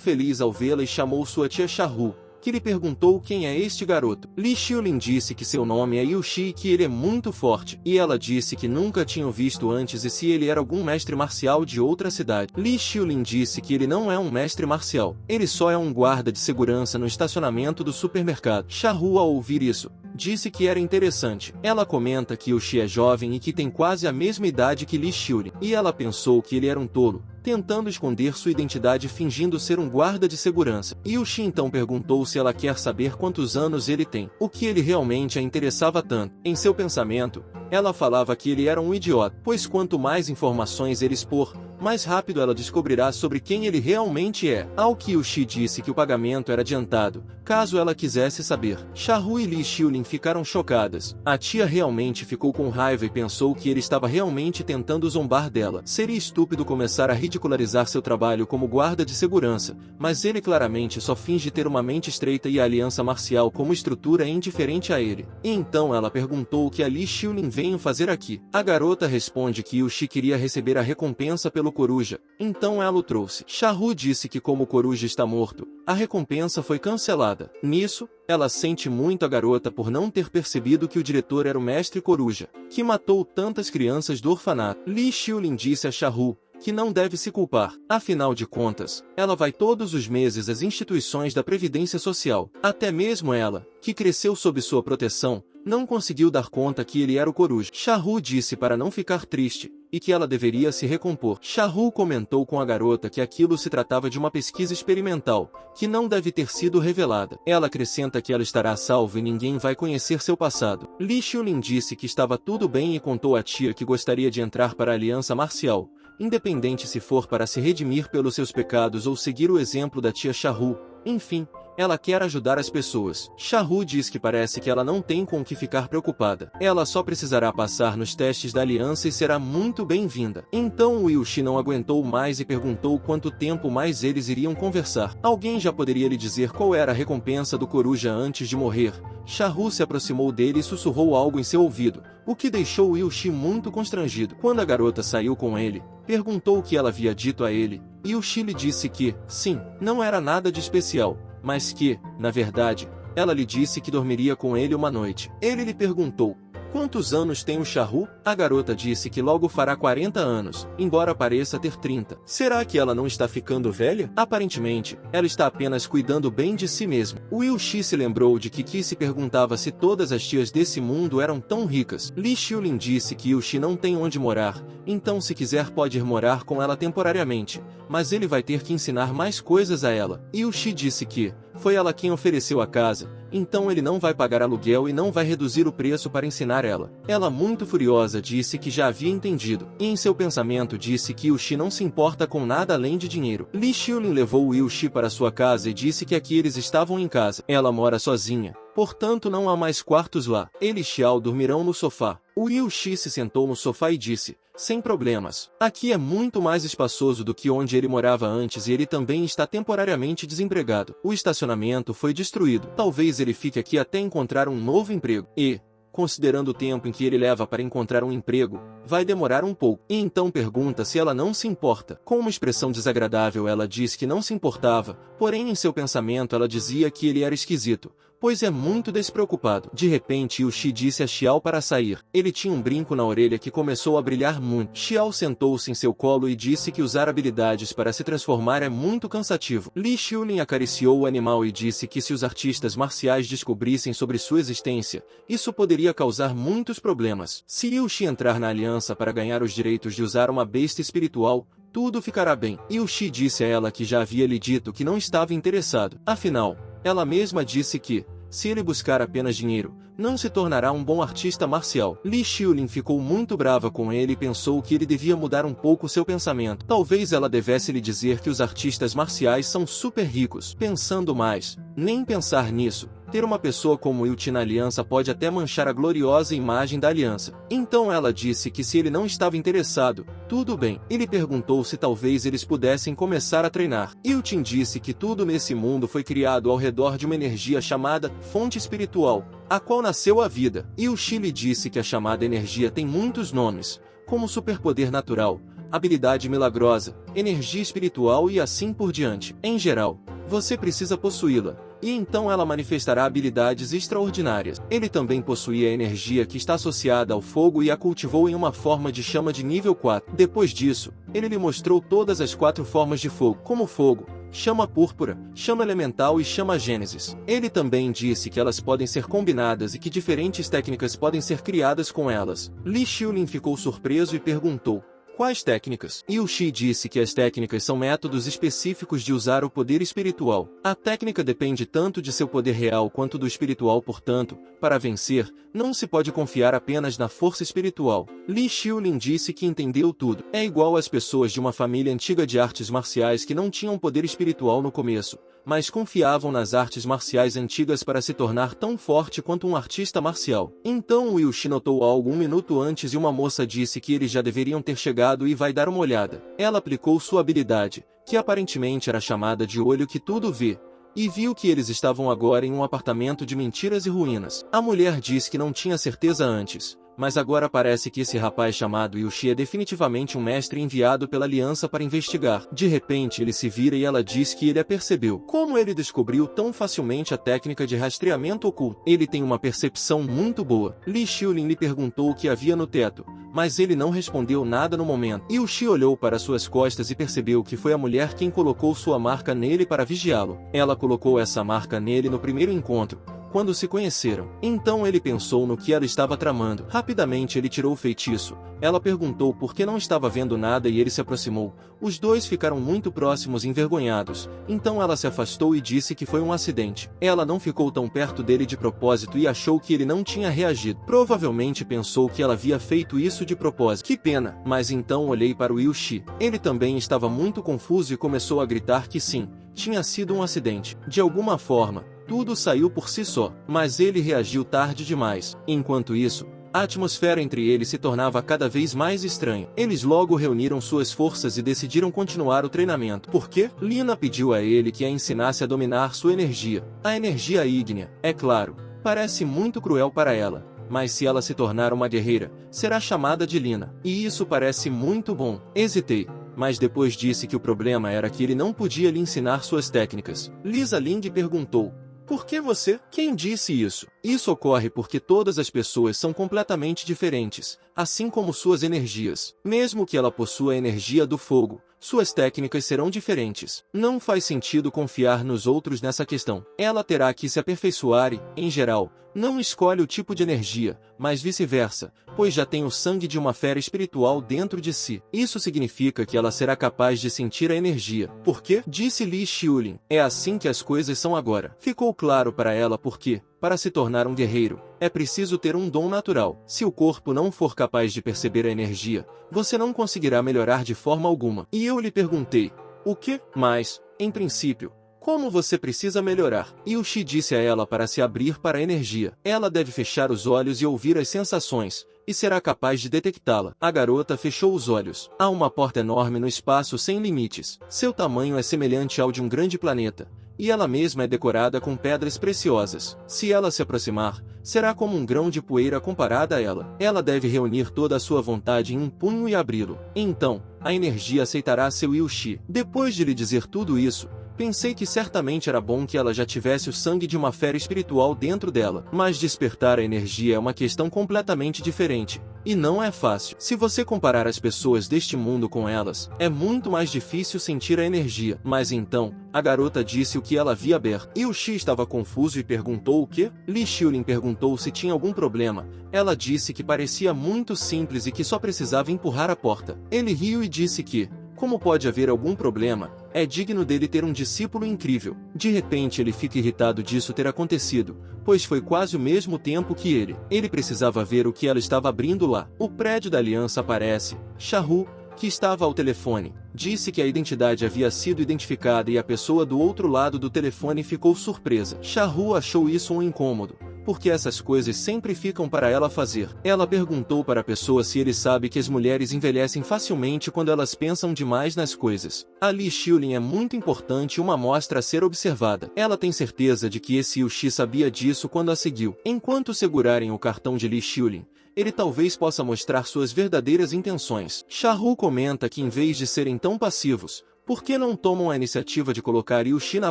feliz ao vê-la e chamou sua tia Xiaohu, que lhe perguntou quem é este garoto. Li Xiulin disse que seu nome é Yuxi e que ele é muito forte. E ela disse que nunca tinham visto antes e se ele era algum mestre marcial de outra cidade. Li Xiulin disse que ele não é um mestre marcial. Ele só é um guarda de segurança no estacionamento do supermercado. Xiaohu, ao ouvir isso, disse que era interessante. Ela comenta que Yuxi é jovem e que tem quase a mesma idade que Li Xiulin. E ela pensou que ele era um tolo, tentando esconder sua identidade fingindo ser um guarda de segurança. Yuxi então perguntou se ela quer saber quantos anos ele tem, o que ele realmente a interessava tanto. Em seu pensamento, ela falava que ele era um idiota, pois quanto mais informações ele expor, mais rápido ela descobrirá sobre quem ele realmente é. Ao que Yuxi disse que o pagamento era adiantado, caso ela quisesse saber. Xiaohu e Li Xiulin ficaram chocadas. A tia realmente ficou com raiva e pensou que ele estava realmente tentando zombar dela. Seria estúpido começar a ridicularizar seu trabalho como guarda de segurança, mas ele claramente só finge ter uma mente estreita e a aliança marcial como estrutura é indiferente a ele. E então ela perguntou o que a Li Xiulin veio fazer aqui. A garota responde que Yuxi queria receber a recompensa pelo coruja, então ela o trouxe. Xiaohu disse que como o coruja está morto, a recompensa foi cancelada. Nisso, ela sente muito a garota por não ter percebido que o diretor era o mestre coruja, que matou tantas crianças do orfanato. Li Xiulin disse a Xiaohu que não deve se culpar. Afinal de contas, ela vai todos os meses às instituições da Previdência Social. Até mesmo ela, que cresceu sob sua proteção, não conseguiu dar conta que ele era o coruja. Xiaohu disse para não ficar triste, e que ela deveria se recompor. Xiaohu comentou com a garota que aquilo se tratava de uma pesquisa experimental, que não deve ter sido revelada. Ela acrescenta que ela estará salva e ninguém vai conhecer seu passado. Li Xiulin disse que estava tudo bem e contou à tia que gostaria de entrar para a Aliança Marcial, independente se for para se redimir pelos seus pecados ou seguir o exemplo da tia Xiaohu. Enfim, ela quer ajudar as pessoas. Xiaohu diz que parece que ela não tem com o que ficar preocupada. Ela só precisará passar nos testes da aliança e será muito bem-vinda. Então o Yuxi não aguentou mais e perguntou quanto tempo mais eles iriam conversar. Alguém já poderia lhe dizer qual era a recompensa do coruja antes de morrer? Xiaohu se aproximou dele e sussurrou algo em seu ouvido, o que deixou o Yuxi muito constrangido. Quando a garota saiu com ele, perguntou o que ela havia dito a ele, e Yuxi lhe disse que, sim, não era nada de especial, mas que, na verdade, ela lhe disse que dormiria com ele uma noite. Ele lhe perguntou: quantos anos tem o Xiaohu? A garota disse que logo fará 40 anos, embora pareça ter 30. Será que ela não está ficando velha? Aparentemente, ela está apenas cuidando bem de si mesma. O Yuxi se lembrou de que se perguntava se todas as tias desse mundo eram tão ricas. Li Xiulin disse que Yuxi não tem onde morar, então se quiser pode ir morar com ela temporariamente, mas ele vai ter que ensinar mais coisas a ela. Yuxi disse que foi ela quem ofereceu a casa, então ele não vai pagar aluguel e não vai reduzir o preço para ensinar ela. Ela, muito furiosa, disse que já havia entendido, e em seu pensamento disse que Yuxi não se importa com nada além de dinheiro. Li Xiulin levou o Yuxi para sua casa e disse que aqui eles estavam em casa. Ela mora sozinha, portanto não há mais quartos lá. Ele e Xiao dormirão no sofá. O Yuxi se sentou no sofá e disse: sem problemas. Aqui é muito mais espaçoso do que onde ele morava antes e ele também está temporariamente desempregado. O estacionamento foi destruído. Talvez ele fique aqui até encontrar um novo emprego. E, considerando o tempo em que ele leva para encontrar um emprego, vai demorar um pouco. E então pergunta se ela não se importa. Com uma expressão desagradável ela diz que não se importava, porém em seu pensamento ela dizia que ele era esquisito, pois é muito despreocupado. De repente Yushi disse a Xiao para sair. Ele tinha um brinco na orelha que começou a brilhar muito. Xiao sentou-se em seu colo e disse que usar habilidades para se transformar é muito cansativo. Li Xiulin acariciou o animal e disse que se os artistas marciais descobrissem sobre sua existência, isso poderia causar muitos problemas. Se Yushi entrar na aliança para ganhar os direitos de usar uma besta espiritual, tudo ficará bem. Yushi disse a ela que já havia lhe dito que não estava interessado. Afinal, ela mesma disse que, se ele buscar apenas dinheiro, não se tornará um bom artista marcial. Li Xiulin ficou muito brava com ele e pensou que ele devia mudar um pouco seu pensamento. Talvez ela devesse lhe dizer que os artistas marciais são super ricos. Pensando mais, nem pensar nisso. Ter uma pessoa como Yuchi na aliança pode até manchar a gloriosa imagem da aliança. Então ela disse que se ele não estava interessado, tudo bem. Ele perguntou se talvez eles pudessem começar a treinar. Yuchi disse que tudo nesse mundo foi criado ao redor de uma energia chamada fonte espiritual, a qual nasceu a vida. Yuchi lhe disse que a chamada energia tem muitos nomes, como superpoder natural, habilidade milagrosa, energia espiritual e assim por diante. Em geral, você precisa possuí-la, e então ela manifestará habilidades extraordinárias. Ele também possuía a energia que está associada ao fogo e a cultivou em uma forma de chama de nível 4. Depois disso, ele lhe mostrou todas as 4 formas de fogo, como fogo, chama púrpura, chama elemental e chama Gênesis. Ele também disse que elas podem ser combinadas e que diferentes técnicas podem ser criadas com elas. Li Xiulin ficou surpreso e perguntou: quais técnicas? Yushi disse que as técnicas são métodos específicos de usar o poder espiritual. A técnica depende tanto de seu poder real quanto do espiritual, portanto, para vencer, não se pode confiar apenas na força espiritual. Li Xiulin disse que entendeu tudo. É igual às pessoas de uma família antiga de artes marciais que não tinham poder espiritual no começo, mas confiavam nas artes marciais antigas para se tornar tão forte quanto um artista marcial. Então o Yushi notou algo um minuto antes e uma moça disse que eles já deveriam ter chegado e vai dar uma olhada. Ela aplicou sua habilidade, que aparentemente era chamada de olho que tudo vê, e viu que eles estavam agora em um apartamento de mentiras e ruínas. A mulher disse que não tinha certeza antes, mas agora parece que esse rapaz chamado Yushi é definitivamente um mestre enviado pela aliança para investigar. De repente ele se vira e ela diz que ele a percebeu. Como ele descobriu tão facilmente a técnica de rastreamento oculto? Ele tem uma percepção muito boa. Li Xiulin lhe perguntou o que havia no teto, mas ele não respondeu nada no momento. Yushi olhou para suas costas e percebeu que foi a mulher quem colocou sua marca nele para vigiá-lo. Ela colocou essa marca nele no primeiro encontro, quando se conheceram. Então ele pensou no que ela estava tramando. Rapidamente ele tirou o feitiço. Ela perguntou por que não estava vendo nada e ele se aproximou. Os dois ficaram muito próximos e envergonhados. Então ela se afastou e disse que foi um acidente. Ela não ficou tão perto dele de propósito e achou que ele não tinha reagido. Provavelmente pensou que ela havia feito isso de propósito. Que pena! Mas então olhei para o Yushi. Ele também estava muito confuso e começou a gritar que sim, tinha sido um acidente. De alguma forma, tudo saiu por si só, mas ele reagiu tarde demais. Enquanto isso, a atmosfera entre eles se tornava cada vez mais estranha. Eles logo reuniram suas forças e decidiram continuar o treinamento. Por quê? Lina pediu a ele que a ensinasse a dominar sua energia. A energia ígnea, é claro, parece muito cruel para ela, mas se ela se tornar uma guerreira, será chamada de Lina. E isso parece muito bom. Hesitei, mas depois disse que o problema era que ele não podia lhe ensinar suas técnicas. Lisa Ling perguntou: por que você? Quem disse isso? Isso ocorre porque todas as pessoas são completamente diferentes, assim como suas energias. Mesmo que ela possua a energia do fogo, suas técnicas serão diferentes. Não faz sentido confiar nos outros nessa questão. Ela terá que se aperfeiçoar e, em geral, não escolhe o tipo de energia, mas vice-versa, pois já tem o sangue de uma fera espiritual dentro de si. Isso significa que ela será capaz de sentir a energia. Por quê? Disse Li Xiulin. É assim que as coisas são agora. Ficou claro para ela porque, para se tornar um guerreiro, é preciso ter um dom natural. Se o corpo não for capaz de perceber a energia, você não conseguirá melhorar de forma alguma. E eu lhe perguntei: o quê? Mas, em princípio, como você precisa melhorar? Yushi disse a ela para se abrir para a energia. Ela deve fechar os olhos e ouvir as sensações, e será capaz de detectá-la. A garota fechou os olhos. Há uma porta enorme no espaço sem limites. Seu tamanho é semelhante ao de um grande planeta, e ela mesma é decorada com pedras preciosas. Se ela se aproximar, será como um grão de poeira comparada a ela. Ela deve reunir toda a sua vontade em um punho e abri-lo. Então, a energia aceitará seu Yushi. Depois de lhe dizer tudo isso, pensei que certamente era bom que ela já tivesse o sangue de uma fera espiritual dentro dela. Mas despertar a energia é uma questão completamente diferente. E não é fácil. Se você comparar as pessoas deste mundo com elas, é muito mais difícil sentir a energia. Mas então, a garota disse o que ela havia aberto. Yushi estava confuso e perguntou o quê? Li Xiulin perguntou se tinha algum problema. Ela disse que parecia muito simples e que só precisava empurrar a porta. Ele riu e disse que, como pode haver algum problema? É digno dele ter um discípulo incrível. De repente ele fica irritado disso ter acontecido, pois foi quase o mesmo tempo que ele. Ele precisava ver o que ela estava abrindo lá. O prédio da aliança aparece. Shahu, que estava ao telefone, disse que a identidade havia sido identificada e a pessoa do outro lado do telefone ficou surpresa. Shahu achou isso um incômodo, porque essas coisas sempre ficam para ela fazer. Ela perguntou para a pessoa se ele sabe que as mulheres envelhecem facilmente quando elas pensam demais nas coisas. A Li Xiulin é muito importante e uma amostra a ser observada. Ela tem certeza de que esse Yushi sabia disso quando a seguiu. Enquanto segurarem o cartão de Li Xiulin, ele talvez possa mostrar suas verdadeiras intenções. Shahu comenta que em vez de serem tão passivos, por que não tomam a iniciativa de colocar Yushi na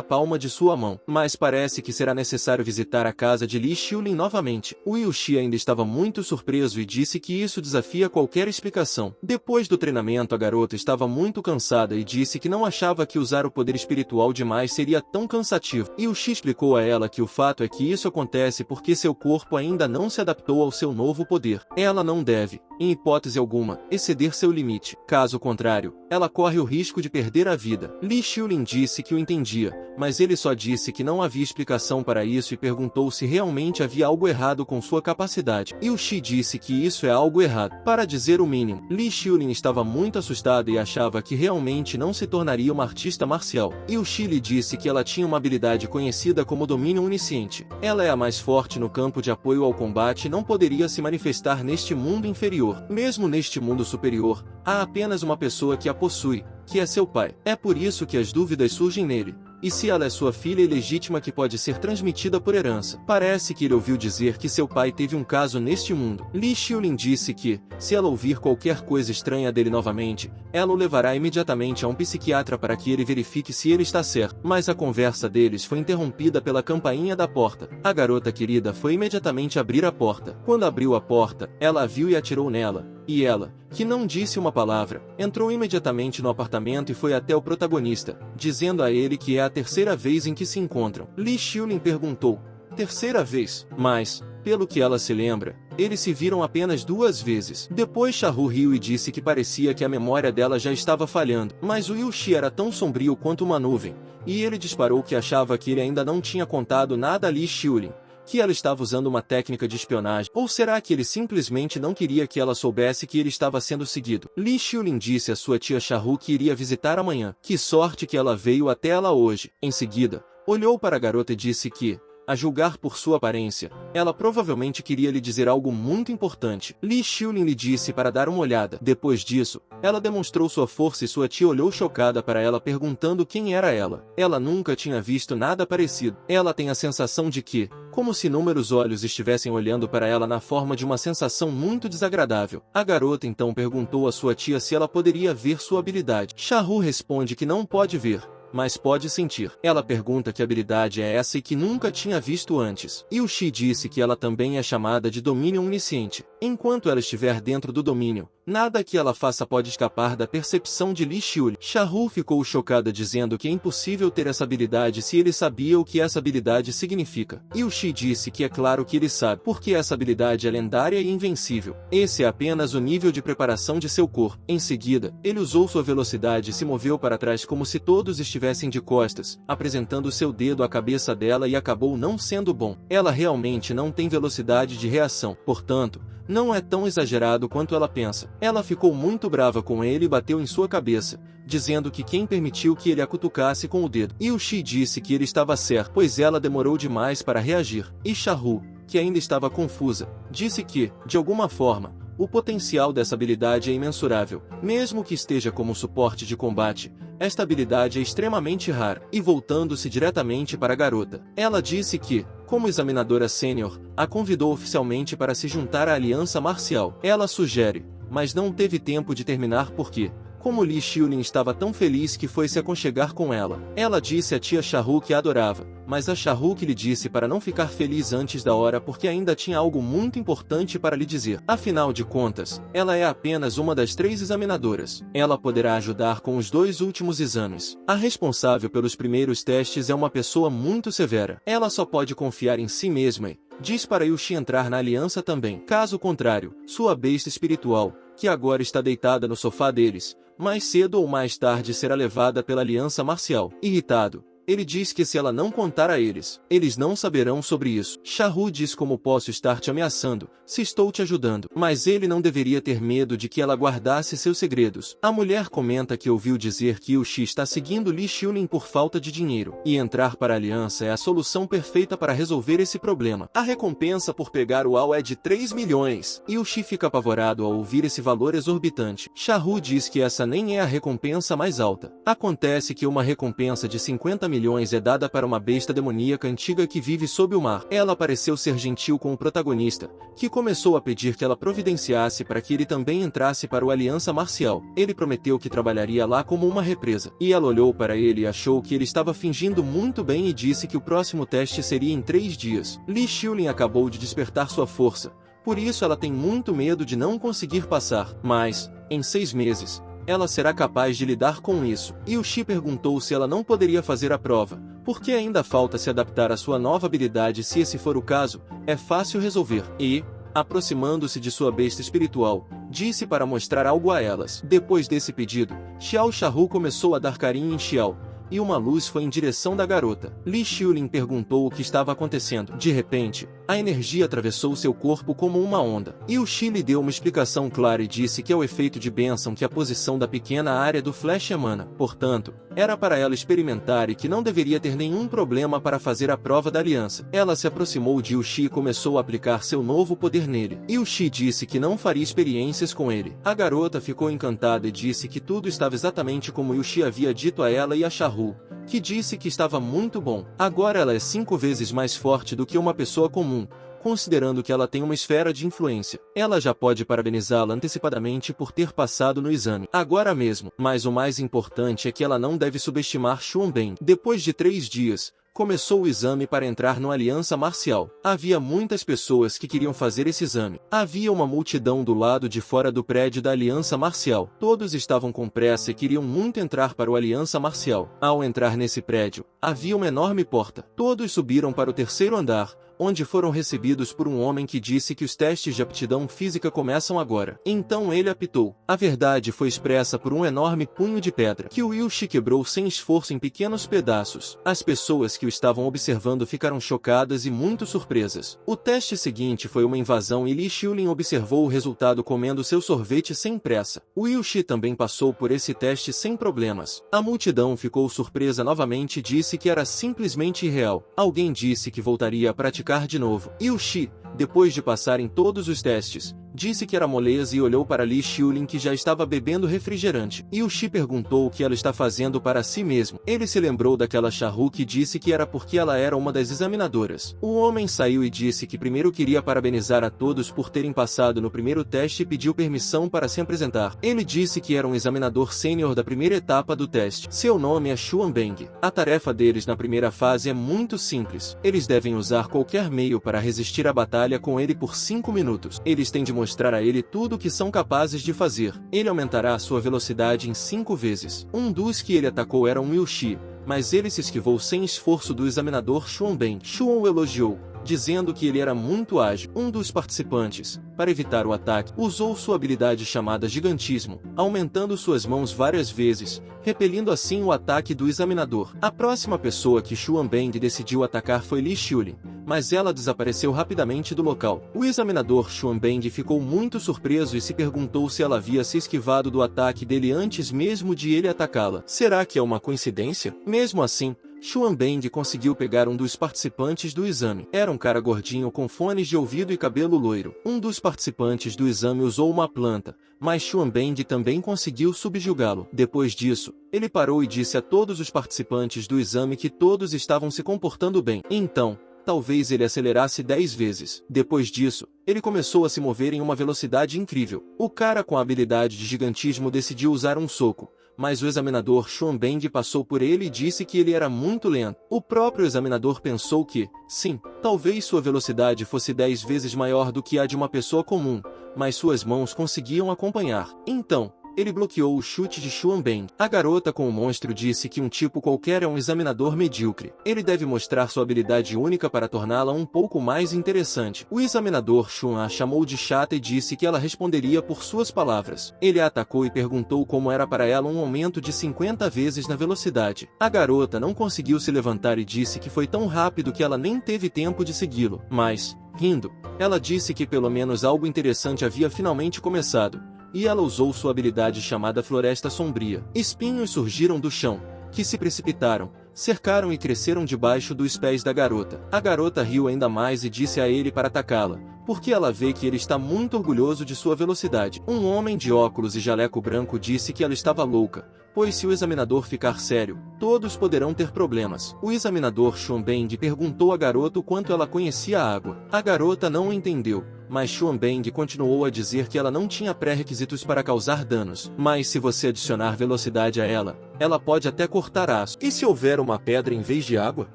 palma de sua mão? Mas parece que será necessário visitar a casa de Li Xiulin novamente. O Yushi ainda estava muito surpreso e disse que isso desafia qualquer explicação. Depois do treinamento, a garota estava muito cansada e disse que não achava que usar o poder espiritual demais seria tão cansativo. Yushi explicou a ela que o fato é que isso acontece porque seu corpo ainda não se adaptou ao seu novo poder. Ela não deve, em hipótese alguma, exceder seu limite. Caso contrário, ela corre o risco de perder a vida. Li Xiulin disse que o entendia, mas ele só disse que não havia explicação para isso e perguntou se realmente havia algo errado com sua capacidade. Yushi disse que isso é algo errado, para dizer o mínimo. Li Xiulin estava muito assustada e achava que realmente não se tornaria uma artista marcial. Yushi lhe disse que ela tinha uma habilidade conhecida como domínio onisciente. Ela é a mais forte no campo de apoio ao combate e não poderia se manifestar neste mundo inferior. Mesmo neste mundo superior, há apenas uma pessoa que a possui, que é seu pai. É por isso que as dúvidas surgem nele. E se ela é sua filha ilegítima que pode ser transmitida por herança? Parece que ele ouviu dizer que seu pai teve um caso neste mundo. Li Xiulin disse que, se ela ouvir qualquer coisa estranha dele novamente, ela o levará imediatamente a um psiquiatra para que ele verifique se ele está certo. Mas a conversa deles foi interrompida pela campainha da porta. A garota querida foi imediatamente abrir a porta. Quando abriu a porta, ela a viu e atirou nela. E ela, que não disse uma palavra, entrou imediatamente no apartamento e foi até o protagonista, dizendo a ele que é a terceira vez em que se encontram. Li Xiulin perguntou, terceira vez? Mas, pelo que ela se lembra, eles se viram apenas 2 vezes. Depois Shahu riu e disse que parecia que a memória dela já estava falhando. Mas o Yushi era tão sombrio quanto uma nuvem, e ele disparou que achava que ele ainda não tinha contado nada a Li Xiulin, que ela estava usando uma técnica de espionagem. Ou será que ele simplesmente não queria que ela soubesse que ele estava sendo seguido? Li Xiulin disse à sua tia Shahu que iria visitar amanhã. Que sorte que ela veio até ela hoje. Em seguida, olhou para a garota e disse que, a julgar por sua aparência, ela provavelmente queria lhe dizer algo muito importante. Li Xiulin lhe disse para dar uma olhada. Depois disso, ela demonstrou sua força e sua tia olhou chocada para ela perguntando quem era ela. Ela nunca tinha visto nada parecido. Ela tem a sensação de que, como se inúmeros olhos estivessem olhando para ela na forma de uma sensação muito desagradável. A garota então perguntou à sua tia se ela poderia ver sua habilidade. Shahu responde que não pode ver, mas pode sentir. Ela pergunta que habilidade é essa e que nunca tinha visto antes. Yushi disse que ela também é chamada de domínio onisciente. Enquanto ela estiver dentro do domínio, nada que ela faça pode escapar da percepção de Li Xiulin. Shahu ficou chocada dizendo que é impossível ter essa habilidade se ele sabia o que essa habilidade significa. Yushi disse que é claro que ele sabe, porque essa habilidade é lendária e invencível. Esse é apenas o nível de preparação de seu corpo. Em seguida, ele usou sua velocidade e se moveu para trás como se todos estivessem de costas, apresentando seu dedo à cabeça dela e acabou não sendo bom. Ela realmente não tem velocidade de reação, portanto, não é tão exagerado quanto ela pensa. Ela ficou muito brava com ele e bateu em sua cabeça, dizendo que quem permitiu que ele a cutucasse com o dedo. Yushi disse que ele estava certo, pois ela demorou demais para reagir. E Shahu, que ainda estava confusa, disse que, de alguma forma, o potencial dessa habilidade é imensurável. Mesmo que esteja como suporte de combate, esta habilidade é extremamente rara. E voltando-se diretamente para a garota, ela disse que, como examinadora sênior, a convidou oficialmente para se juntar à aliança marcial. Ela sugere, mas não teve tempo de terminar porque, como Li Xiulin estava tão feliz que foi se aconchegar com ela. Ela disse à tia Xiaohu que a adorava, mas a Xiaohu lhe disse para não ficar feliz antes da hora porque ainda tinha algo muito importante para lhe dizer. Afinal de contas, ela é apenas uma das 3 examinadoras. Ela poderá ajudar com os 2 últimos exames. A responsável pelos primeiros testes é uma pessoa muito severa. Ela só pode confiar em si mesma e diz para Yuxi entrar na aliança também. Caso contrário, sua besta espiritual, que agora está deitada no sofá deles, mais cedo ou mais tarde será levada pela aliança marcial. Irritado, ele diz que se ela não contar a eles, eles não saberão sobre isso. Xiaohu diz: como posso estar te ameaçando, se estou te ajudando. Mas ele não deveria ter medo de que ela guardasse seus segredos. A mulher comenta que ouviu dizer que Yuxi está seguindo Li Xiulin por falta de dinheiro, e entrar para a aliança é a solução perfeita para resolver esse problema. A recompensa por pegar o Ao é de 3 milhões. Yuxi fica apavorado ao ouvir esse valor exorbitante. Xiaohu diz que essa nem é a recompensa mais alta. Acontece que uma recompensa de 50 milhões é dada para uma besta demoníaca antiga que vive sob o mar. Ela pareceu ser gentil com o protagonista, que começou a pedir que ela providenciasse para que ele também entrasse para a aliança marcial. Ele prometeu que trabalharia lá como uma represa, e ela olhou para ele e achou que ele estava fingindo muito bem e disse que o próximo teste seria em 3 dias. Li Xiulin acabou de despertar sua força, por isso ela tem muito medo de não conseguir passar, mas, em 6 meses, ela será capaz de lidar com isso. Yuxi perguntou se ela não poderia fazer a prova, porque ainda falta se adaptar à sua nova habilidade. Se esse for o caso, é fácil resolver. E, aproximando-se de sua besta espiritual, disse para mostrar algo a elas. Depois desse pedido, Xiao Xiaohu começou a dar carinho em Xiao, e uma luz foi em direção da garota. Li Xiulin perguntou o que estava acontecendo. De repente, a energia atravessou seu corpo como uma onda. Yuxi lhe deu uma explicação clara e disse que é o efeito de bênção que a posição da pequena área do flash emana. Portanto, era para ela experimentar e que não deveria ter nenhum problema para fazer a prova da aliança. Ela se aproximou de Yuxi e começou a aplicar seu novo poder nele. Yuxi disse que não faria experiências com ele. A garota ficou encantada e disse que tudo estava exatamente como Yuxi havia dito a ela e a Xiaohu, que disse que estava muito bom. Agora ela é 5 vezes mais forte do que uma pessoa comum, considerando que ela tem uma esfera de influência. Ela já pode parabenizá-la antecipadamente por ter passado no exame agora mesmo. Mas o mais importante é que ela não deve subestimar Xuanbeng. Depois de 3 dias, começou o exame para entrar na aliança marcial. Havia muitas pessoas que queriam fazer esse exame. Havia uma multidão do lado de fora do prédio da aliança marcial. Todos estavam com pressa e queriam muito entrar para o aliança marcial. Ao entrar nesse prédio, havia uma enorme porta. Todos subiram para o 3º andar, onde foram recebidos por um homem que disse que os testes de aptidão física começam agora. Então ele apitou. A verdade foi expressa por um enorme punho de pedra, que o Yuxi quebrou sem esforço em pequenos pedaços. As pessoas que o estavam observando ficaram chocadas e muito surpresas. O teste seguinte foi uma invasão e Li Xiulin observou o resultado comendo seu sorvete sem pressa. O Yuxi também passou por esse teste sem problemas. A multidão ficou surpresa novamente e disse que era simplesmente irreal. Alguém disse que voltaria a praticar de novo. Yuxi, depois de passar em todos os testes, disse que era moleza e olhou para Li Xiulin, que já estava bebendo refrigerante. Yuxi perguntou o que ela está fazendo para si mesmo. Ele se lembrou daquela Xiaohu que disse que era porque ela era uma das examinadoras. O homem saiu e disse que primeiro queria parabenizar a todos por terem passado no primeiro teste e pediu permissão para se apresentar. Ele disse que era um examinador sênior da primeira etapa do teste. Seu nome é Xuanbeng. A tarefa deles na primeira fase é muito simples. Eles devem usar qualquer meio para resistir à batalha com ele por 5 minutos. Eles têm de mostrar a ele tudo o que são capazes de fazer. Ele aumentará a sua velocidade em 5 vezes. Um dos que ele atacou era um Yuxi, mas ele se esquivou sem esforço do examinador Xuanbeng. Xuan o elogiou, dizendo que ele era muito ágil. Um dos participantes, para evitar o ataque, usou sua habilidade chamada gigantismo, aumentando suas mãos várias vezes, repelindo assim o ataque do examinador. A próxima pessoa que Xuanbeng decidiu atacar foi Li Xiulin, mas ela desapareceu rapidamente do local. O examinador Xuanbeng ficou muito surpreso e se perguntou se ela havia se esquivado do ataque dele antes mesmo de ele atacá-la. Será que é uma coincidência? Mesmo assim, Xuanbeng conseguiu pegar um dos participantes do exame. Era um cara gordinho com fones de ouvido e cabelo loiro. Um dos participantes do exame usou uma planta, mas Xuanbeng também conseguiu subjugá-lo. Depois disso, ele parou e disse a todos os participantes do exame que todos estavam se comportando bem. Então, talvez ele acelerasse 10 vezes. Depois disso, ele começou a se mover em uma velocidade incrível. O cara com a habilidade de gigantismo decidiu usar um soco, mas o examinador Xuanbeng passou por ele e disse que ele era muito lento. O próprio examinador pensou que, sim, talvez sua velocidade fosse 10 vezes maior do que a de uma pessoa comum, mas suas mãos conseguiam acompanhar. Então, ele bloqueou o chute de Xuanbeng. A garota com o monstro disse que um tipo qualquer é um examinador medíocre. Ele deve mostrar sua habilidade única para torná-la um pouco mais interessante. O examinador Xuan a chamou de chata e disse que ela responderia por suas palavras. Ele a atacou e perguntou como era para ela um aumento de 50 vezes na velocidade. A garota não conseguiu se levantar e disse que foi tão rápido que ela nem teve tempo de segui-lo. Mas, rindo, ela disse que pelo menos algo interessante havia finalmente começado. E ela usou sua habilidade chamada Floresta Sombria. Espinhos surgiram do chão, que se precipitaram, cercaram e cresceram debaixo dos pés da garota. A garota riu ainda mais e disse a ele para atacá-la, porque ela vê que ele está muito orgulhoso de sua velocidade. Um homem de óculos e jaleco branco disse que ela estava louca, pois se o examinador ficar sério, todos poderão ter problemas. O examinador Xuanbeng perguntou à garota o quanto ela conhecia a água. A garota não entendeu, mas Xuanbeng continuou a dizer que ela não tinha pré-requisitos para causar danos. Mas se você adicionar velocidade a ela, ela pode até cortar aço. E se houver uma pedra em vez de água?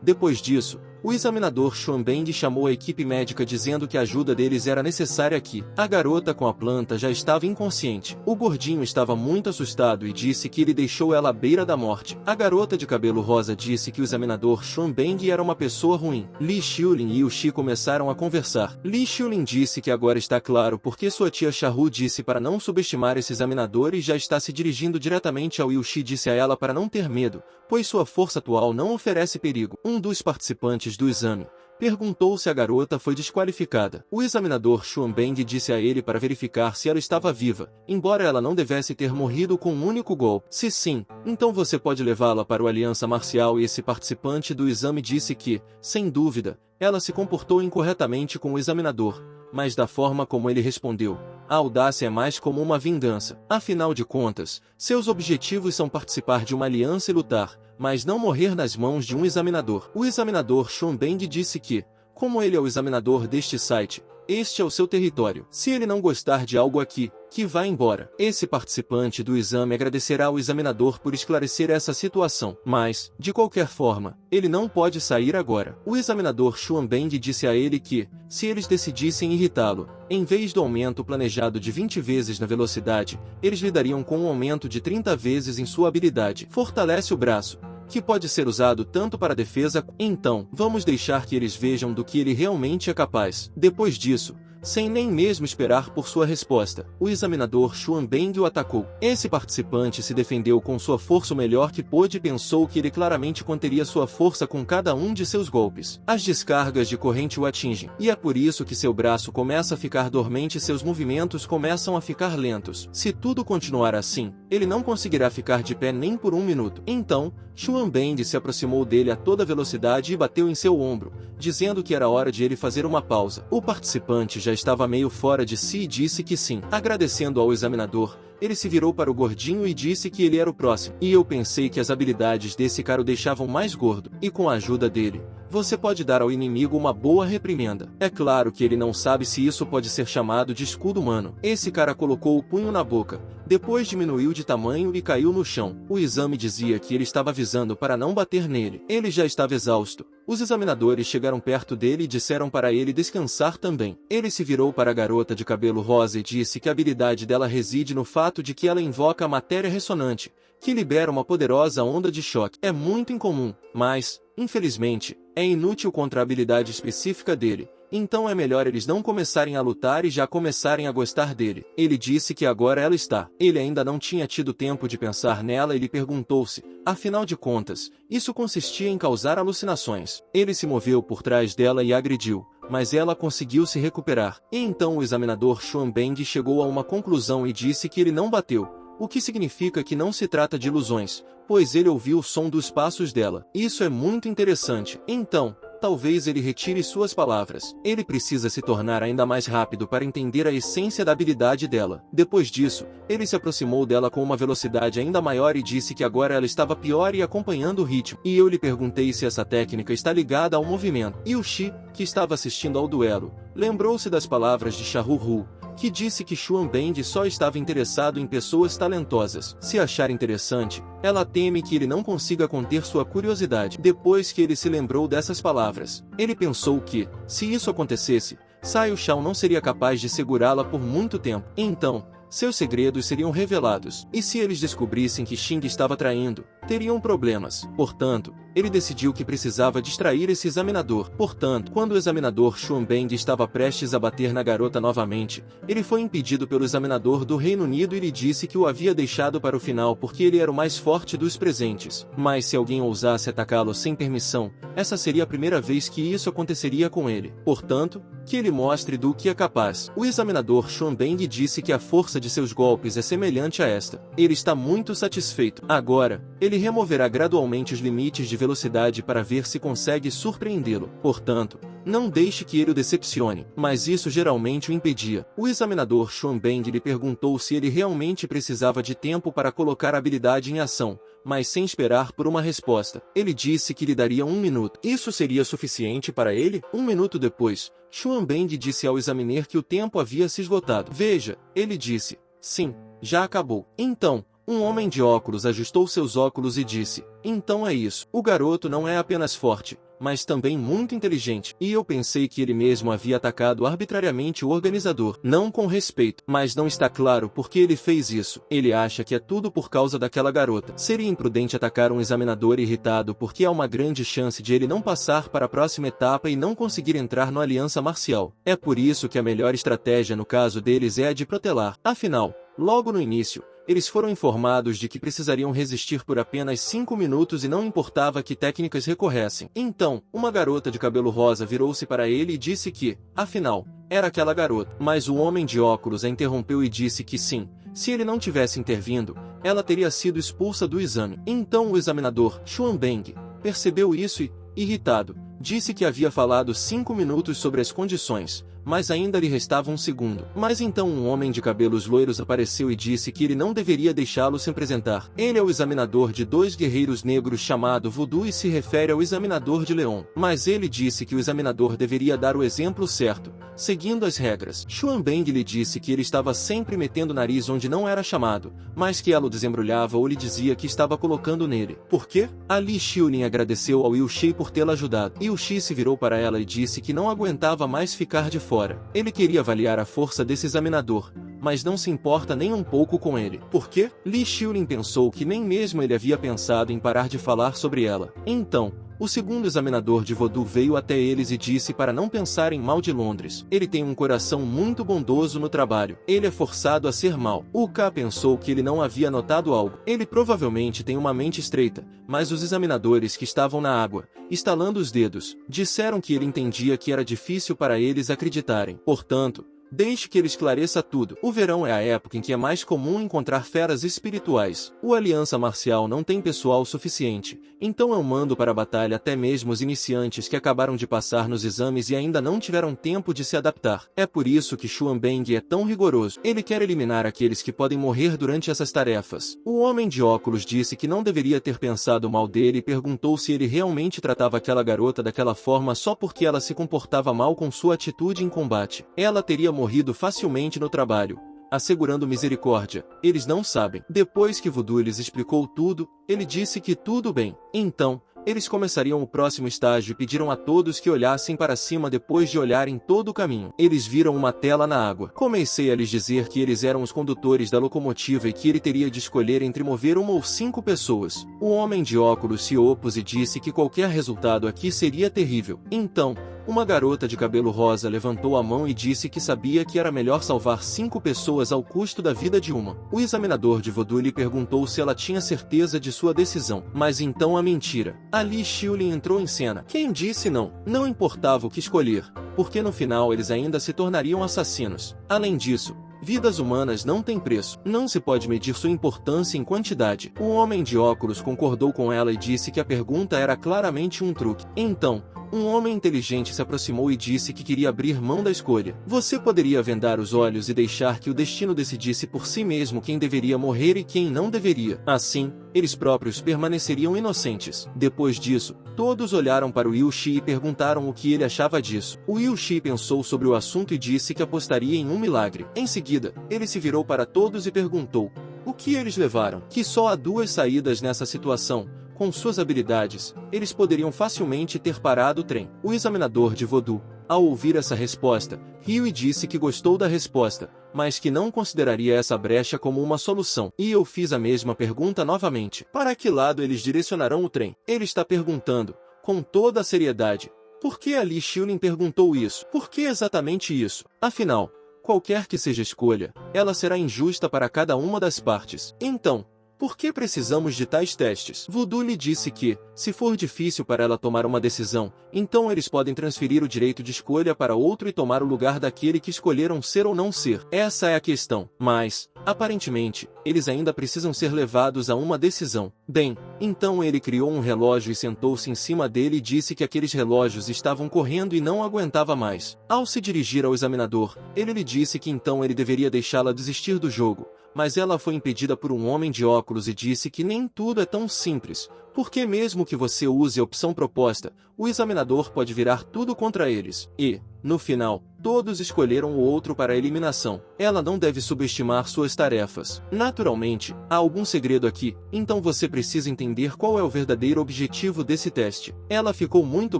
Depois disso, o examinador Xuanbeng chamou a equipe médica dizendo que a ajuda deles era necessária aqui. A garota com a planta já estava inconsciente. O gordinho estava muito assustado e disse que ele deixou ela à beira da morte. A garota de cabelo rosa disse que o examinador Xuanbeng era uma pessoa ruim. Li Xiulin e Yuxi começaram a conversar. Li Xiulin disse que agora está claro porque sua tia Xiaohu disse para não subestimar esse examinador e já está se dirigindo diretamente ao Yuxi disse a ela para não ter medo, pois sua força atual não oferece perigo. Um dos participantes do exame perguntou se a garota foi desqualificada. O examinador Xuanbeng disse a ele para verificar se ela estava viva, embora ela não devesse ter morrido com um único golpe. Se sim, então você pode levá-la para o Aliança Marcial e esse participante do exame disse que, sem dúvida, ela se comportou incorretamente com o examinador, mas da forma como ele respondeu, a audácia é mais como uma vingança. Afinal de contas, seus objetivos são participar de uma aliança e lutar, mas não morrer nas mãos de um examinador. O examinador Xuanbeng disse que, como ele é o examinador deste site, este é o seu território. Se ele não gostar de algo aqui, que vá embora. Esse participante do exame agradecerá ao examinador por esclarecer essa situação, mas, de qualquer forma, ele não pode sair agora. O examinador Xuanbeng disse a ele que, se eles decidissem irritá-lo, em vez do aumento planejado de 20 vezes na velocidade, eles lidariam com um aumento de 30 vezes em sua habilidade. Fortalece o braço, que pode ser usado tanto para defesa, então, vamos deixar que eles vejam do que ele realmente é capaz. Depois disso, sem nem mesmo esperar por sua resposta, o examinador Xuanbeng o atacou. Esse participante se defendeu com sua força o melhor que pôde e pensou que ele claramente conteria sua força com cada um de seus golpes. As descargas de corrente o atingem, e é por isso que seu braço começa a ficar dormente e seus movimentos começam a ficar lentos. Se tudo continuar assim, ele não conseguirá ficar de pé nem por um minuto. Então, Xuanbeng se aproximou dele a toda velocidade e bateu em seu ombro, dizendo que era hora de ele fazer uma pausa. O participante já estava meio fora de si e disse que sim. Agradecendo ao examinador, ele se virou para o gordinho e disse que ele era o próximo. E eu pensei que as habilidades desse cara o deixavam mais gordo. E com a ajuda dele, você pode dar ao inimigo uma boa reprimenda. É claro que ele não sabe se isso pode ser chamado de escudo humano. Esse cara colocou o punho na boca, depois diminuiu de tamanho e caiu no chão. O exame dizia que ele estava avisando para não bater nele. Ele já estava exausto. Os examinadores chegaram perto dele e disseram para ele descansar também. Ele se virou para a garota de cabelo rosa e disse que a habilidade dela reside no fato de que ela invoca a matéria ressonante, que libera uma poderosa onda de choque. É muito incomum, mas, infelizmente, é inútil contra a habilidade específica dele. Então é melhor eles não começarem a lutar e já começarem a gostar dele. Ele disse que agora ela está. Ele ainda não tinha tido tempo de pensar nela e lhe perguntou-se, afinal de contas, isso consistia em causar alucinações. Ele se moveu por trás dela e a agrediu, mas ela conseguiu se recuperar. E então o examinador Xuanbeng chegou a uma conclusão e disse que ele não bateu, o que significa que não se trata de ilusões, pois ele ouviu o som dos passos dela. Isso é muito interessante. Então, talvez ele retire suas palavras. Ele precisa se tornar ainda mais rápido para entender a essência da habilidade dela. Depois disso, ele se aproximou dela com uma velocidade ainda maior e disse que agora ela estava pior e acompanhando o ritmo. E eu lhe perguntei se essa técnica está ligada ao movimento. E o Shi, que estava assistindo ao duelo, lembrou-se das palavras de Xiahou, que disse que Xuan Beng só estava interessado em pessoas talentosas. Se achar interessante, ela teme que ele não consiga conter sua curiosidade. Depois que ele se lembrou dessas palavras, ele pensou que, se isso acontecesse, Xiao Shao não seria capaz de segurá-la por muito tempo. Então, seus segredos seriam revelados. E se eles descobrissem que Xing estava traindo, teriam problemas. Portanto, ele decidiu que precisava distrair esse examinador. Portanto, quando o examinador Xuan Beng estava prestes a bater na garota novamente, ele foi impedido pelo examinador do Reino Unido e lhe disse que o havia deixado para o final porque ele era o mais forte dos presentes. Mas se alguém ousasse atacá-lo sem permissão, essa seria a primeira vez que isso aconteceria com ele. Portanto, que ele mostre do que é capaz. O examinador Xuan Beng disse que a força de seus golpes é semelhante a esta. Ele está muito satisfeito. Agora, ele removerá gradualmente os limites de velocidade para ver se consegue surpreendê-lo. Portanto, não deixe que ele o decepcione. Mas isso geralmente o impedia. O examinador Xuan Beng lhe perguntou se ele realmente precisava de tempo para colocar a habilidade em ação, mas sem esperar por uma resposta. Ele disse que lhe daria 1 minuto. Isso seria suficiente para ele? 1 minuto depois, Xuan Beng disse ao examiner que o tempo havia se esgotado. Veja, ele disse. Sim, já acabou. Então, um homem de óculos ajustou seus óculos e disse, então é isso. O garoto não é apenas forte, mas também muito inteligente. E eu pensei que ele mesmo havia atacado arbitrariamente o organizador, não com respeito. Mas não está claro por que ele fez isso. Ele acha que é tudo por causa daquela garota. Seria imprudente atacar um examinador irritado porque há uma grande chance de ele não passar para a próxima etapa e não conseguir entrar na aliança marcial. É por isso que a melhor estratégia no caso deles é a de protelar. Afinal, logo no início, eles foram informados de que precisariam resistir por apenas 5 minutos e não importava que técnicas recorressem. Então, uma garota de cabelo rosa virou-se para ele e disse que, afinal, era aquela garota. Mas o homem de óculos a interrompeu e disse que sim, se ele não tivesse intervindo, ela teria sido expulsa do exame. Então o examinador, Xuan Beng, percebeu isso e, irritado, disse que havia falado 5 minutos sobre as condições, mas ainda lhe restava 1 segundo. Mas então um homem de cabelos loiros apareceu e disse que ele não deveria deixá-lo se apresentar. Ele é o examinador de 2 guerreiros negros chamado Voodoo e se refere ao examinador de Leon. Mas ele disse que o examinador deveria dar o exemplo certo, seguindo as regras. Xuan Beng lhe disse que ele estava sempre metendo o nariz onde não era chamado, mas que ela o desembrulhava ou lhe dizia que estava colocando nele. Por quê? A Li Xiulin agradeceu ao Yu Shi por tê-la ajudado. Yu Shi se virou para ela e disse que não aguentava mais ficar de fora. Ele queria avaliar a força desse examinador, mas não se importa nem um pouco com ele. Por quê? Li Xiulin pensou que nem mesmo ele havia pensado em parar de falar sobre ela. Então, o segundo examinador de Voodoo veio até eles e disse para não pensarem mal de Londres. Ele tem um coração muito bondoso no trabalho. Ele é forçado a ser mau. O K pensou que ele não havia notado algo. Ele provavelmente tem uma mente estreita, mas os examinadores que estavam na água, estalando os dedos, disseram que ele entendia que era difícil para eles acreditarem. Portanto, deixe que ele esclareça tudo. O verão é a época em que é mais comum encontrar feras espirituais. O Aliança Marcial não tem pessoal suficiente, então eu mando para a batalha até mesmo os iniciantes que acabaram de passar nos exames e ainda não tiveram tempo de se adaptar. É por isso que Xuan Beng é tão rigoroso. Ele quer eliminar aqueles que podem morrer durante essas tarefas. O homem de óculos disse que não deveria ter pensado mal dele e perguntou se ele realmente tratava aquela garota daquela forma só porque ela se comportava mal com sua atitude em combate. Ela teria morrido facilmente no trabalho, assegurando misericórdia. Eles não sabem. Depois que Voodoo lhes explicou tudo, ele disse que tudo bem. Então, eles começariam o próximo estágio e pediram a todos que olhassem para cima depois de olharem todo o caminho. Eles viram uma tela na água. Comecei a lhes dizer que eles eram os condutores da locomotiva e que ele teria de escolher entre mover 1 ou 5 pessoas. O homem de óculos se opôs e disse que qualquer resultado aqui seria terrível. Então, uma garota de cabelo rosa levantou a mão e disse que sabia que era melhor salvar 5 pessoas ao custo da vida de uma. O examinador de Voodoo lhe perguntou se ela tinha certeza de sua decisão. Mas então a mentira. A Li Xiulin entrou em cena. Quem disse não? Não importava o que escolher, porque no final eles ainda se tornariam assassinos. Além disso, vidas humanas não têm preço. Não se pode medir sua importância em quantidade. O homem de óculos concordou com ela e disse que a pergunta era claramente um truque. Então, Um homem inteligente se aproximou e disse que queria abrir mão da escolha. Você poderia vendar os olhos e deixar que o destino decidisse por si mesmo quem deveria morrer e quem não deveria. Assim, eles próprios permaneceriam inocentes. Depois disso, todos olharam para o Yushi e perguntaram o que ele achava disso. O Yushi pensou sobre o assunto e disse que apostaria em um milagre. Em seguida, ele se virou para todos e perguntou o que eles levaram. Que só há duas saídas nessa situação. Com suas habilidades, eles poderiam facilmente ter parado o trem. O examinador de voodoo, ao ouvir essa resposta, riu e disse que gostou da resposta, mas que não consideraria essa brecha como uma solução. E eu fiz a mesma pergunta novamente. Para que lado eles direcionarão o trem? Ele está perguntando, com toda a seriedade. Por que a Li Xiulin perguntou isso? Por que exatamente isso? Afinal, qualquer que seja a escolha, ela será injusta para cada uma das partes. Então, por que precisamos de tais testes? Voodoo lhe disse que, se for difícil para ela tomar uma decisão, então eles podem transferir o direito de escolha para outro e tomar o lugar daquele que escolheram ser ou não ser. Essa é a questão. Mas, aparentemente, eles ainda precisam ser levados a uma decisão. Bem, então ele criou um relógio e sentou-se em cima dele e disse que aqueles relógios estavam correndo e não aguentava mais. Ao se dirigir ao examinador, ele lhe disse que então ele deveria deixá-la desistir do jogo. Mas ela foi impedida por um homem de óculos e disse que nem tudo é tão simples, porque mesmo que você use a opção proposta, o examinador pode virar tudo contra eles. E, no final, todos escolheram o outro para a eliminação. Ela não deve subestimar suas tarefas. Naturalmente, há algum segredo aqui, então você precisa entender qual é o verdadeiro objetivo desse teste. Ela ficou muito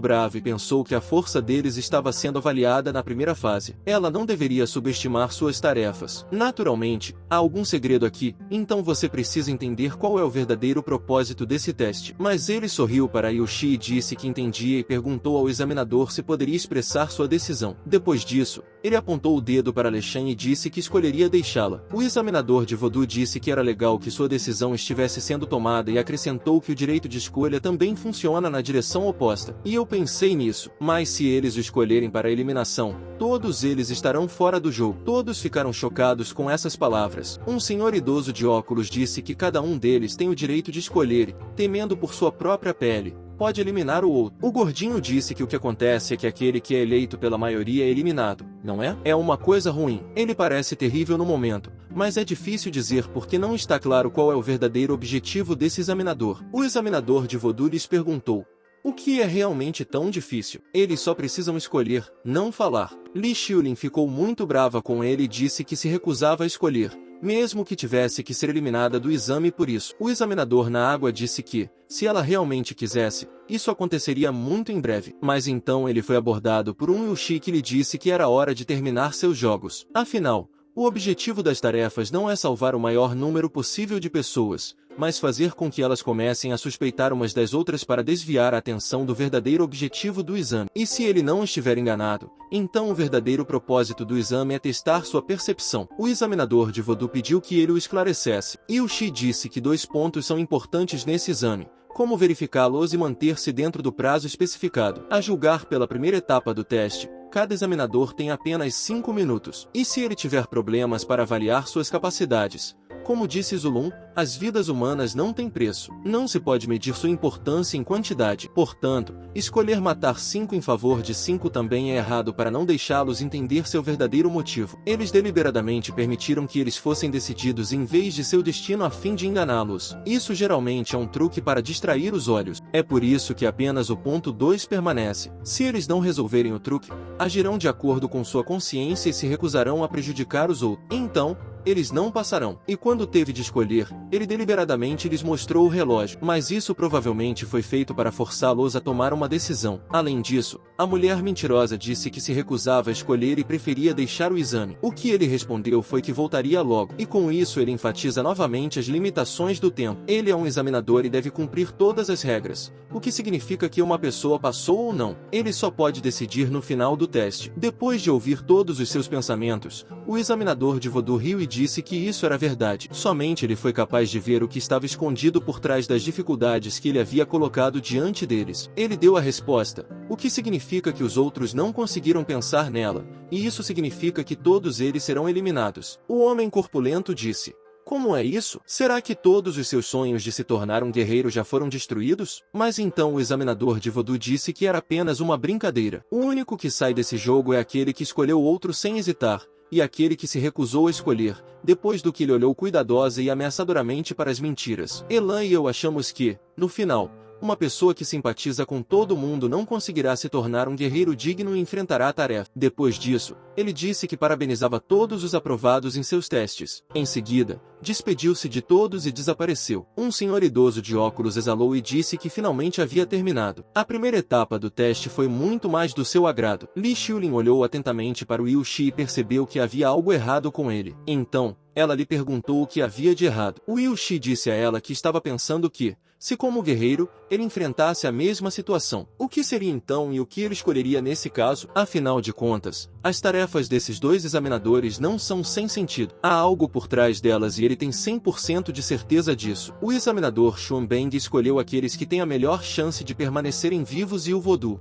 brava e pensou que a força deles estava sendo avaliada na primeira fase. Ela não deveria subestimar suas tarefas. Naturalmente, há algum segredo aqui, então você precisa entender qual é o verdadeiro propósito desse teste. Mas ele sorriu para Yushi e disse que entendia e perguntou ao examinador se poderia expressar sua decisão. Depois disso, ele apontou o dedo para Leshan e disse que escolheria deixá-la. O examinador de voodoo disse que era legal que sua decisão estivesse sendo tomada e acrescentou que o direito de escolha também funciona na direção oposta. E eu pensei nisso. Mas se eles o escolherem para a eliminação, todos eles estarão fora do jogo. Todos ficaram chocados com essas palavras. Um senhor idoso de óculos disse que cada um deles tem o direito de escolher e, temendo por sua própria pele, pode eliminar o outro. O gordinho disse que o que acontece é que aquele que é eleito pela maioria é eliminado, não é? É uma coisa ruim. Ele parece terrível no momento, mas é difícil dizer porque não está claro qual é o verdadeiro objetivo desse examinador. O examinador de voodoo lhes perguntou: o que é realmente tão difícil? Eles só precisam escolher, não falar. Li Xiulin ficou muito brava com ele e disse que se recusava a escolher, mesmo que tivesse que ser eliminada do exame por isso. O examinador na água disse que, se ela realmente quisesse, isso aconteceria muito em breve. Mas então ele foi abordado por um Yushi que lhe disse que era hora de terminar seus jogos. Afinal, o objetivo das tarefas não é salvar o maior número possível de pessoas, mas fazer com que elas comecem a suspeitar umas das outras para desviar a atenção do verdadeiro objetivo do exame. E se ele não estiver enganado, então o verdadeiro propósito do exame é testar sua percepção. O examinador de voodoo pediu que ele o esclarecesse. Yushi disse que 2 pontos são importantes nesse exame: como verificá-los e manter-se dentro do prazo especificado. A julgar pela primeira etapa do teste, cada examinador tem apenas 5 minutos. E se ele tiver problemas para avaliar suas capacidades? Como disse Zulun, as vidas humanas não têm preço. Não se pode medir sua importância em quantidade. Portanto, escolher matar 5 em favor de 5 também é errado para não deixá-los entender seu verdadeiro motivo. Eles deliberadamente permitiram que eles fossem decididos em vez de seu destino a fim de enganá-los. Isso geralmente é um truque para distrair os olhos. É por isso que apenas o ponto 2 permanece. Se eles não resolverem o truque, agirão de acordo com sua consciência e se recusarão a prejudicar os outros. Então, eles não passarão. E quando teve de escolher, ele deliberadamente lhes mostrou o relógio. Mas isso provavelmente foi feito para forçá-los a tomar uma decisão. Além disso, a mulher mentirosa disse que se recusava a escolher e preferia deixar o exame. O que ele respondeu foi que voltaria logo. E com isso ele enfatiza novamente as limitações do tempo. Ele é um examinador e deve cumprir todas as regras, o que significa que uma pessoa passou ou não. Ele só pode decidir no final do teste. Depois de ouvir todos os seus pensamentos, o examinador de voodoo riu e disse que isso era verdade. Somente ele foi capaz de ver o que estava escondido por trás das dificuldades que ele havia colocado diante deles. Ele deu a resposta, o que significa que os outros não conseguiram pensar nela, e isso significa que todos eles serão eliminados. O homem corpulento disse: Como é isso? Será que todos os seus sonhos de se tornar um guerreiro já foram destruídos? Mas então o examinador de voodoo disse que era apenas uma brincadeira. O único que sai desse jogo é aquele que escolheu outro sem hesitar, e aquele que se recusou a escolher, depois do que ele olhou cuidadosa e ameaçadoramente para as mentiras. Elan e eu achamos que, no final, uma pessoa que simpatiza com todo mundo não conseguirá se tornar um guerreiro digno e enfrentará a tarefa. Depois disso, ele disse que parabenizava todos os aprovados em seus testes. Em seguida, despediu-se de todos e desapareceu. Um senhor idoso de óculos exalou e disse que finalmente havia terminado. A primeira etapa do teste foi muito mais do seu agrado. Li Xiulin olhou atentamente para o Yu Xi e percebeu que havia algo errado com ele. Então, ela lhe perguntou o que havia de errado. O Yu Xi disse a ela que estava pensando que, se como guerreiro, ele enfrentasse a mesma situação, o que seria então e o que ele escolheria nesse caso? Afinal de contas, as tarefas desses dois examinadores não são sem sentido. Há algo por trás delas e ele tem 100% de certeza disso. O examinador Xun Beng escolheu aqueles que têm a melhor chance de permanecerem vivos e o voodoo